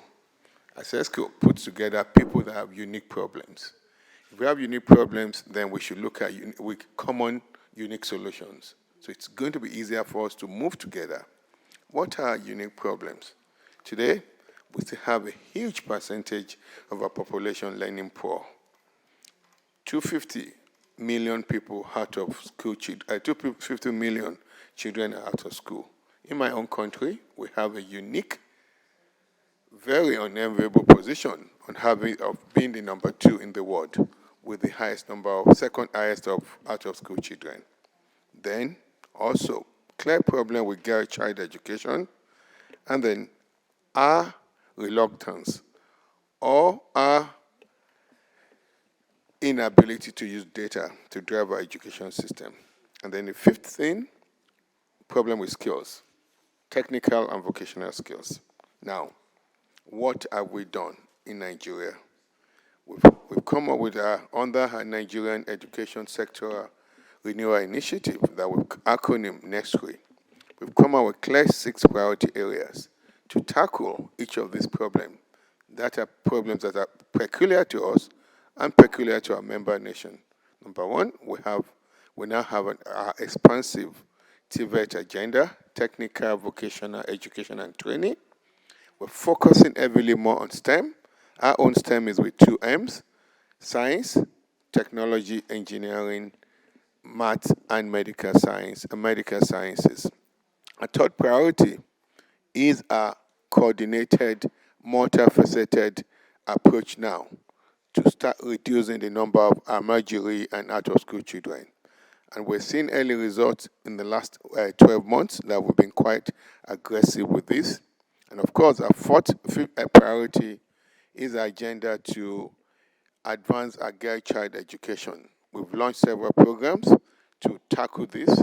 ICESCO puts together people that have unique problems. If we have unique problems, then we should look at common unique solutions. So it's going to be easier for us to move together. What are unique problems? Today, we still have a huge percentage of our population learning poor. 250 million people out of school, 250 million children are out of school. In my own country, we have a unique, very unenviable position of being the number 2 in the world, with the highest number of, second highest of out-of-school children. Then, also, clear problem with girl child education, and then our reluctance or our inability to use data to drive our education system. And then the 5th thing, problem with skills, technical and vocational skills. Now, what have we done in Nigeria? We've come up with under our Nigerian Education Sector Renewal Initiative that we acronym NEXTRI. we've come up with clear 6 priority areas to tackle each of these problems that are problems that are peculiar to us and peculiar to our member nation. Number 1, we now have an expansive TVET agenda, technical, vocational education and training. We're focusing heavily more on STEM. Our own STEM is with 2 M's: science, technology, engineering, math, and medical sciences. A third priority is a coordinated, multifaceted approach now to start reducing the number of emergency and out-of-school children. And we're seeing early results in the last 12 months that we've been quite aggressive with this. And of course, our fifth priority is our agenda to advance our girl child education. We've launched several programs to tackle this.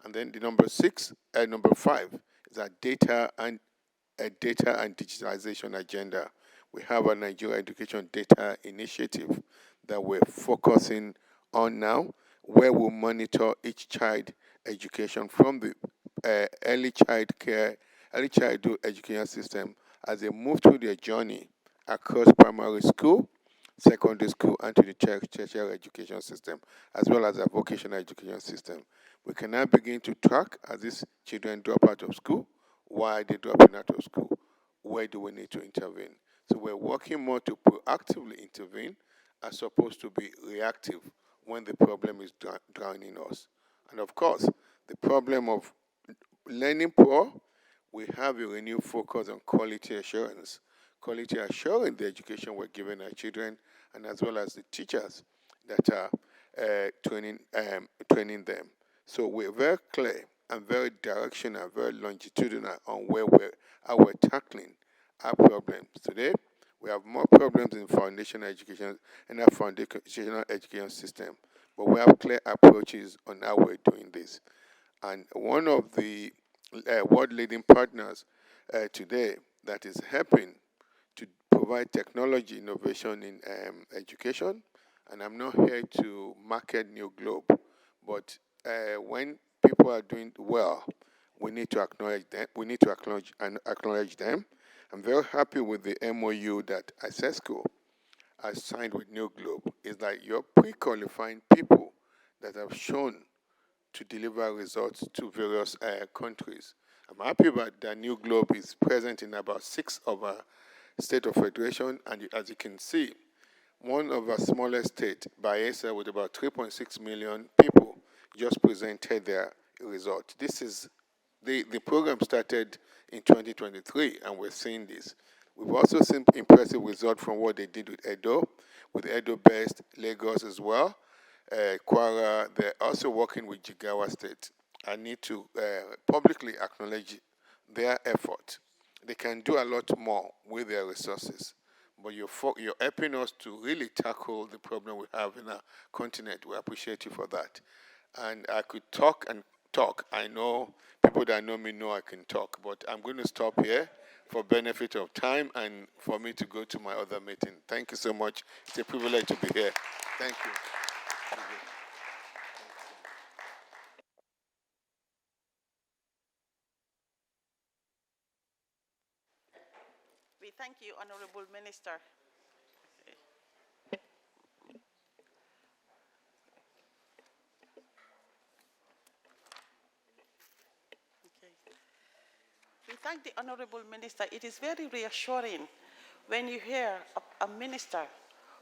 And then the number 5 is our data and digitalization agenda. We have a Nigeria Education Data Initiative that we're focusing on now, where we'll monitor each child education from the early childhood education system as they move through their journey across primary school, secondary school, and to the tertiary education system, as well as the vocational education system. We can now begin to track as these children drop out of school, why they're dropping out of school, where do we need to intervene. So we're working more to proactively intervene as opposed to be reactive when the problem is drowning us. And of course, the problem of learning poor, we have a renewed focus on quality assurance the education we're giving our children, and as well as the teachers that are training them. So we're very clear and very directional, very longitudinal on how we're tackling our problems. Today, we have more problems in foundational education and our foundational education system, but we have clear approaches on how we're doing this. And one of the world leading partners today that is helping to provide technology innovation in education, and I'm not here to market NewGlobe, but when people are doing well, we need to acknowledge them. Acknowledge them. I'm very happy with the MOU that ICESCO has signed with NewGlobe. It's like you're pre-qualifying people that have shown to deliver results to various countries. I'm happy that NewGlobe is present in about 6 of our state of federation, and as you can see, one of our smallest states, Bayelsa, with about 3.6 million people, just presented their result. This is the program started in 2023, and we're seeing this. We've also seen impressive results from what they did with Edo-based Lagos as well. Kwara, they're also working with Jigawa State. I need to publicly acknowledge their effort. They can do a lot more with their resources, but you're helping us to really tackle the problem we have in our continent. We appreciate you for that. And I could talk and talk. I know people that know me know I can talk, but I'm going to stop here for benefit of time and for me to go to my other meeting. Thank you so much. It's a privilege to be here. Thank you. We thank you, Honorable Minister. We thank the Honorable Minister. It is very reassuring when you hear a minister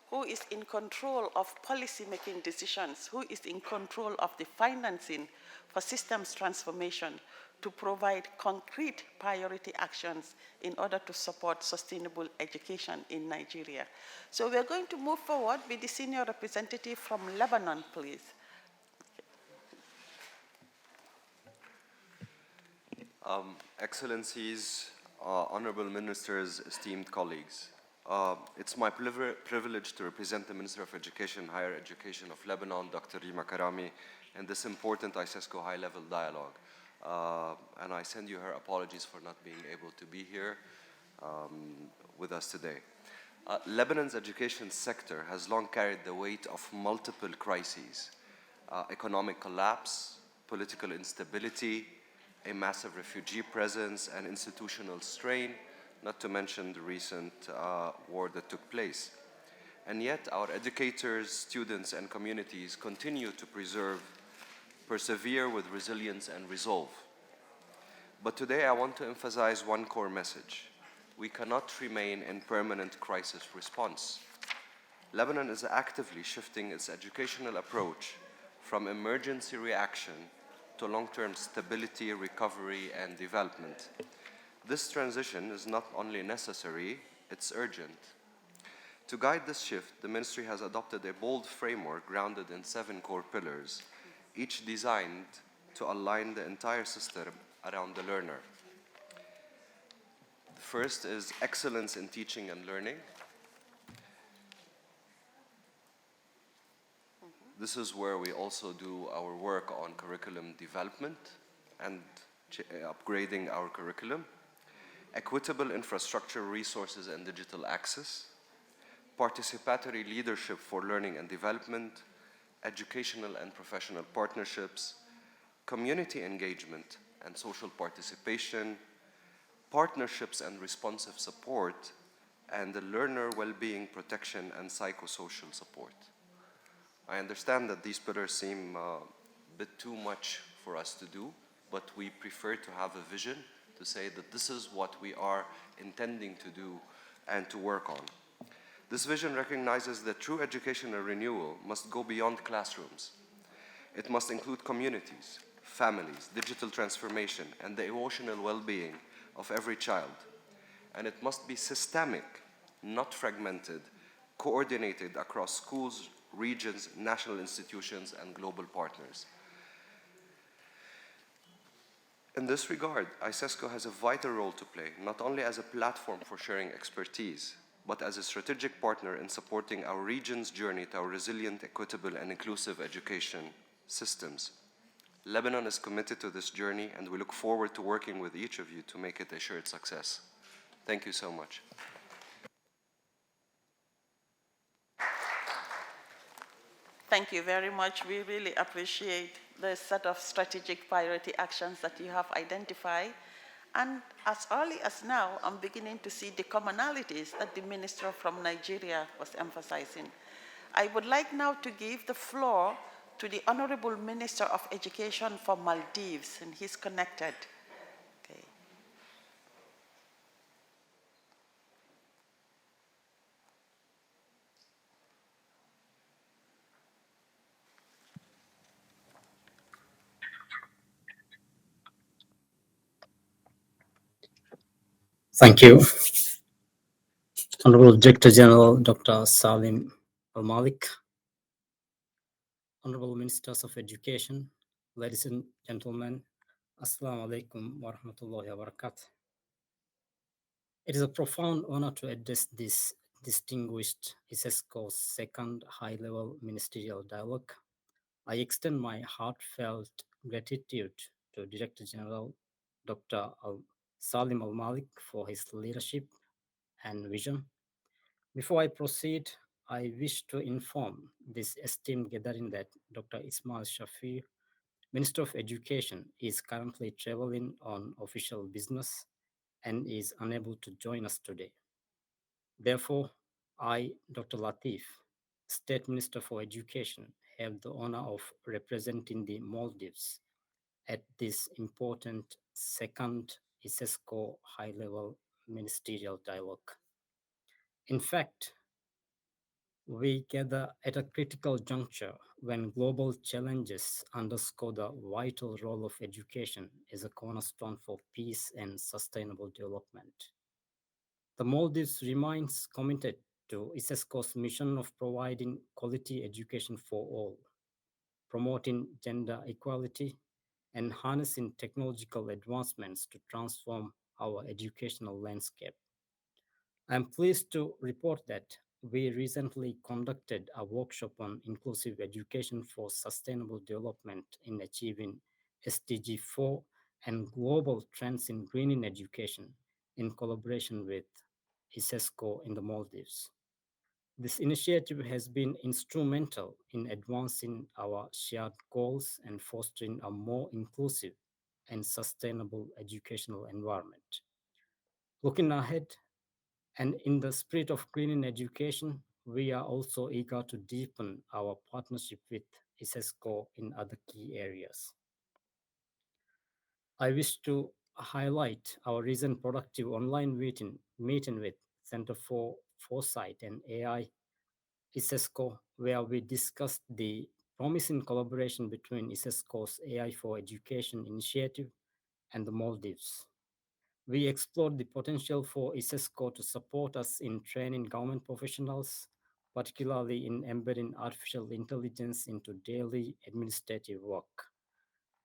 who is in control of policy-making decisions, who is in control of the financing for systems transformation to provide concrete priority actions in order to support sustainable education in Nigeria. So we're going to move forward with the senior representative from Lebanon, please. Excellencies, honorable ministers, esteemed colleagues. It's my privilege to represent the Minister of Education, Higher Education of Lebanon, Dr. Rima Karami, in this important ICESCO High-Level Dialogue. And I send you her apologies for not being able to be here with us today. Lebanon's education sector has long carried the weight of multiple crises: economic collapse, political instability, a massive refugee presence, and institutional strain, not to mention the recent war that took place. And yet, our educators, students, and communities continue to persevere with resilience and resolve. But today, I want to emphasize one core message. We cannot remain in permanent crisis response. Lebanon is actively shifting its educational approach from emergency reaction to long-term stability, recovery, and development. This transition is not only necessary, it's urgent. To guide this shift, the Ministry has adopted a bold framework grounded in 7 core pillars, each designed to align the entire system around the learner. The first is excellence in teaching and learning. This is where we also do our work on curriculum development and upgrading our curriculum, equitable infrastructure, resources, and digital access, participatory leadership for learning and development, educational and professional partnerships, community engagement and social participation, partnerships and responsive support, and the learner well-being protection and psychosocial support. I understand that these pillars seem a bit too much for us to do, but we prefer to have a vision to say that this is what we are intending to do and to work on. This vision recognizes that true educational renewal must go beyond classrooms. It must include communities, families, digital transformation, and the emotional well-being of every child. And it must be systemic, not fragmented, coordinated across schools, regions, national institutions, and global partners. In this regard, ICESCO has a vital role to play, not only as a platform for sharing expertise, but as a strategic partner in supporting our region's journey to our resilient, equitable, and inclusive education systems. Lebanon is committed to this journey, and we look forward to working with each of you to make it a shared success. Thank you so much. Thank you very much. We really appreciate the set of strategic priority actions that you have identified. And as early as now, I'm beginning to see the commonalities that the minister from Nigeria was emphasizing. I would like now to give the floor to the Honorable Minister of Education for Maldives, and he's connected. Okay. Thank you. Honorable Director General Dr. Salim Al-Malik, Honorable Ministers of Education, ladies and gentlemen, Assalamu alaikum wa rahmatullahi wa barakatuh. It is a profound honor to address this distinguished ICESCO's second high-level ministerial dialogue. I extend my heartfelt gratitude to Director General Dr. Salim Al-Malik for his leadership and vision. Before I proceed, I wish to inform this esteemed gathering that Dr. Ismail Shafir, Minister of Education, is currently traveling on official business and is unable to join us today. Therefore, I, Dr. Latif, State Minister for Education, have the honor of representing the Maldives at this important second ICESCO High-Level Ministerial Dialogue. In fact, we gather at a critical juncture when global challenges underscore the vital role of education as a cornerstone for peace and sustainable development. The Maldives remains committed to ICESCO's mission of providing quality education for all, promoting gender equality, and harnessing technological advancements to transform our educational landscape. I'm pleased to report that we recently conducted a workshop on inclusive education for sustainable development in achieving SDG 4 and global trends in greening education in collaboration with ICESCO in the Maldives. This initiative has been instrumental in advancing our shared goals and fostering a more inclusive, and sustainable educational environment. Looking ahead, and in the spirit of greening education, we are also eager to deepen our partnership with ICESCO in other key areas. I wish to highlight our recent productive online meeting with Center for Foresight and AI, ICESCO, where we discussed the promising collaboration between ICESCO's AI for Education initiative and the Maldives. We explored the potential for ICESCO to support us in training government professionals, particularly in embedding artificial intelligence into daily administrative work.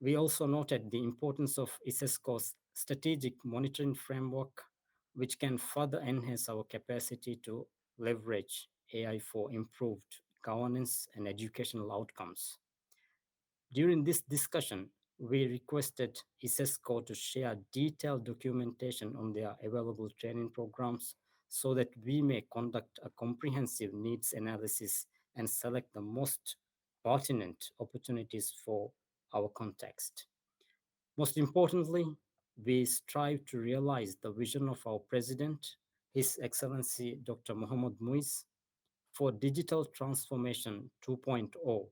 We also noted the importance of ICESCO's strategic monitoring framework, which can further enhance our capacity to leverage AI for improved governance and educational outcomes. During this discussion, we requested ICESCO to share detailed documentation on their available training programs so that we may conduct a comprehensive needs analysis and select the most pertinent opportunities for our context. Most importantly, we strive to realize the vision of our President, His Excellency Dr. Mohamed Muiz, for Digital Transformation 2.0.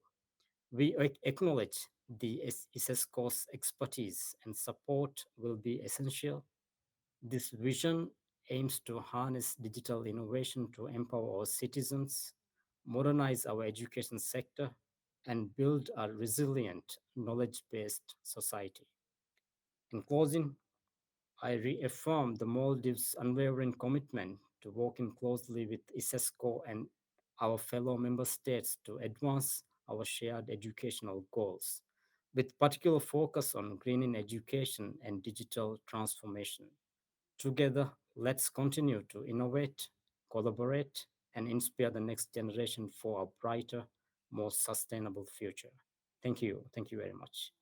We acknowledge the ICESCO's expertise and support will be essential. This vision aims to harness digital innovation to empower our citizens, modernize our education sector, and build a resilient, knowledge-based society. In closing, I reaffirm the Maldives' unwavering commitment to working closely with ICESCO and our fellow member states to advance our shared educational goals, with particular focus on greening education and digital transformation. Together, let's continue to innovate, collaborate, and inspire the next generation for a brighter, more sustainable future. Thank you. Thank you very much.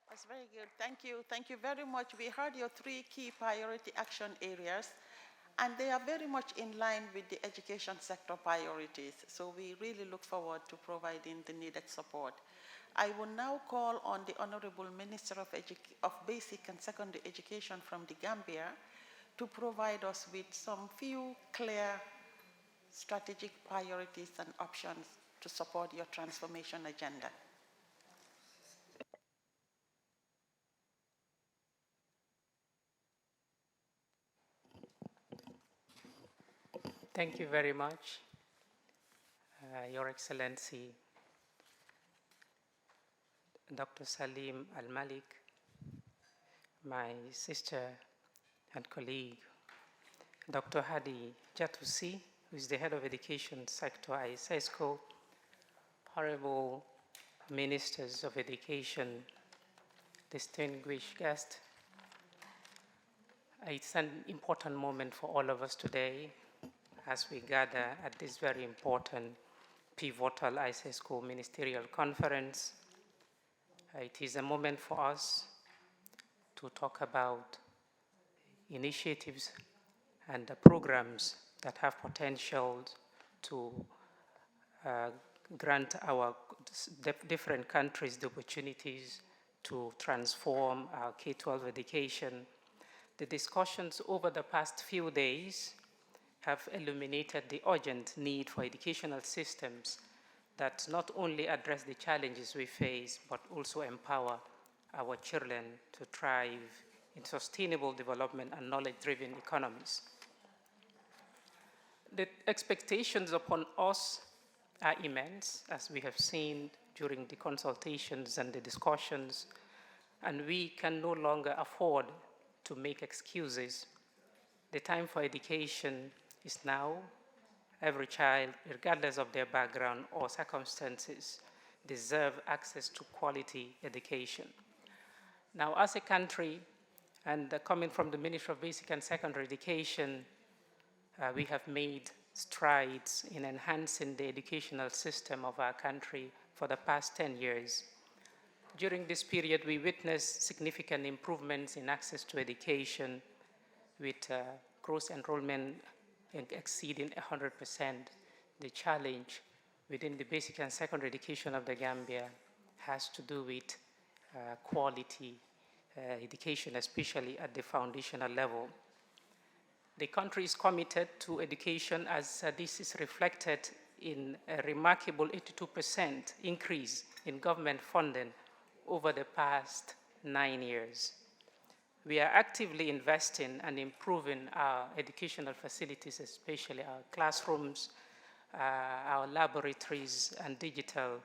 That's very good. Thank you. Thank you very much. We heard your 3 key priority action areas, and they are very much in line with the education sector priorities. So we really look forward to providing the needed support. I will now call on the Honorable Minister of Basic and Secondary Education from the Gambia to provide us with some few clear strategic priorities and options to support your transformation agenda. Thank you very much, Your Excellency, Dr. Salim Al-Malik, my sister and colleague, Dr. Haddy Jatou, who is the head of education sector at ICESCO, honorable ministers of education, distinguished guests. It's an important moment for all of us today as we gather at this very important, pivotal ICESCO Ministerial Conference. It is a moment for us to talk about initiatives and the programs that have potential to grant our different countries the opportunities to transform our K-12 education. The discussions over the past few days have illuminated the urgent need for educational systems that not only address the challenges we face, but also empower our children to thrive in sustainable development and knowledge-driven economies. The expectations upon us are immense, as we have seen during the consultations and the discussions, and we can no longer afford to make excuses. The time for education is now. Every child, regardless of their background or circumstances, deserve access to quality education. Now, as a country, and coming from the Ministry of Basic and Secondary Education, we have made strides in enhancing the educational system of our country for the past 10 years. During this period, we witnessed significant improvements in access to education, with gross enrollment exceeding 100%. The challenge within the basic and secondary education of the Gambia has to do with quality education, especially at the foundational level. The country is committed to education, as this is reflected in a remarkable 82% increase in government funding over the past 9 years. We are actively investing and improving our educational facilities, especially our classrooms, our laboratories, and digital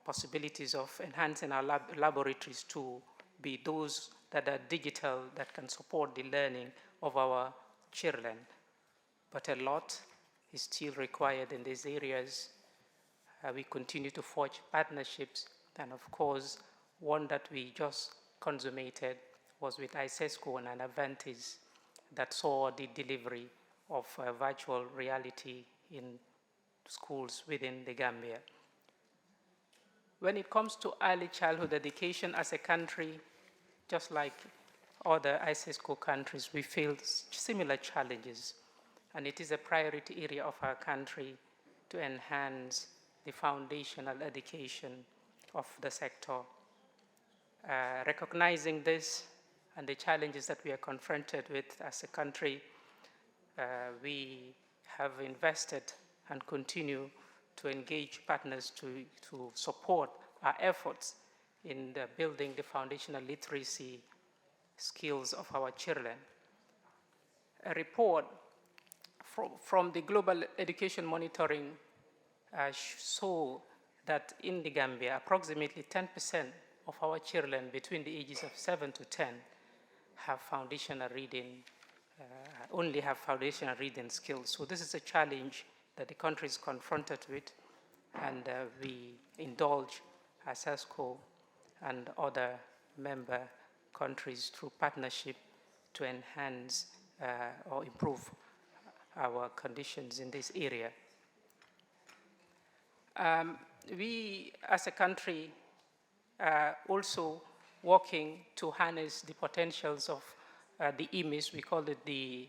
possibilities of enhancing our laboratories to be those that are digital, that can support the learning of our children. But a lot is still required in these areas. We continue to forge partnerships, and of course, one that we just consummated was with ICESCO and Advantage that saw the delivery of virtual reality in schools within the Gambia. When it comes to early childhood education as a country, just like other ICESCO countries, we face similar challenges, and it is a priority area of our country to enhance the foundational education of the sector. Recognizing this and the challenges that we are confronted with as a country, we have invested and continue to engage partners to support our efforts in building the foundational literacy skills of our children. A report from the Global Education Monitoring saw that in the Gambia, approximately 10% of our children between the ages of 7 to 10 have foundational reading, only have foundational reading skills. So this is a challenge that the country is confronted with, and we indulge ICESCO and other member countries through partnership to enhance or improve our conditions in this area. We, as a country, are also working to harness the potentials of the EMIS, we call it the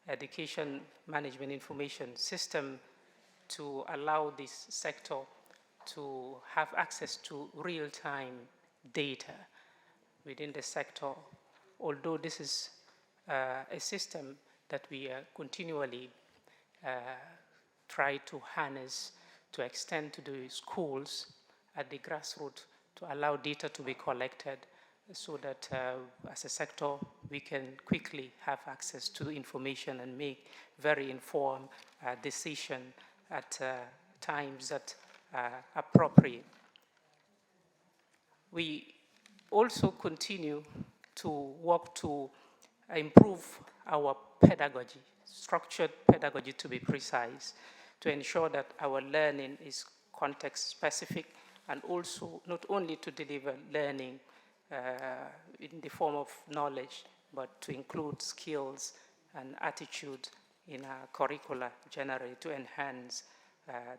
Education Management Information System, to allow this sector to have access to real-time data within the sector. Although this is a system that we continually try to harness to extend to the schools at the grassroots to allow data to be collected so that as a sector we can quickly have access to information and make very informed decisions at times that are appropriate. We also continue to work to improve our pedagogy, structured pedagogy to be precise, to ensure that our learning is context-specific, and also not only to deliver learning in the form of knowledge, but to include skills and attitude in our curricula generally to enhance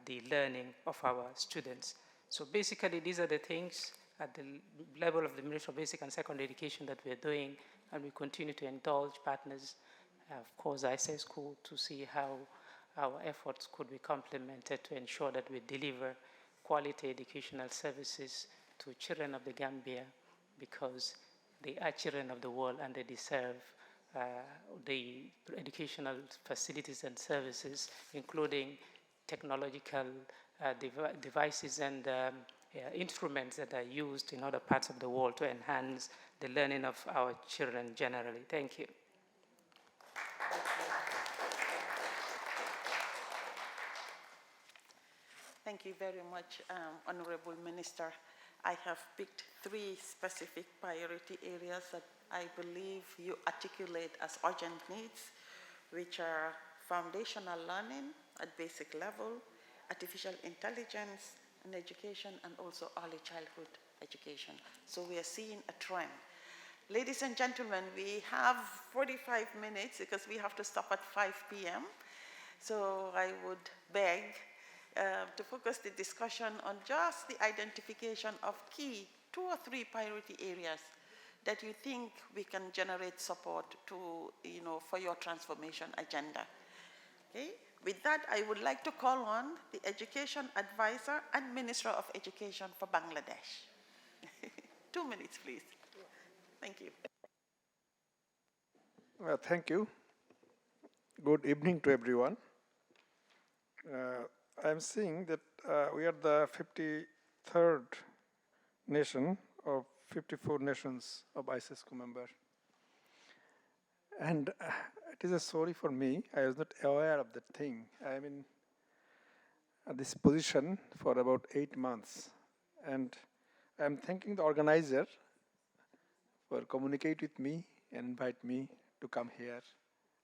the learning of our students. So basically, these are the things at the level of the Ministry of Basic and Secondary Education that we're doing, and we continue to indulge partners, of course, ICESCO, to see how our efforts could be complemented to ensure that we deliver quality educational services to children of the Gambia, because they are children of the world and they deserve the educational facilities and services, including technological devices and instruments that are used in other parts of the world to enhance the learning of our children generally. Thank you. Thank you very much, Honorable Minister. I have picked 3 specific priority areas that I believe you articulate as urgent needs, which are foundational learning at basic level, artificial intelligence and education, and also early childhood education. So we are seeing a trend. Ladies and gentlemen, we have 45 minutes because we have to stop at 5 p.m. So I would beg to focus the discussion on just the identification of key 2 or 3 priority areas that you think we can generate support to, for your transformation agenda. Okay? With that, I would like to call on the Education Advisor and Minister of Education for Bangladesh. 2 minutes, please. Thank you. Well, thank you. Good evening to everyone. I'm seeing that we are the 53rd nation of 54 nations of ICESCO member. And it is a sorry for me, I was not aware of that thing. I'm in this position for about 8 months. And I'm thanking the organizer for communicate with me and invite me to come here.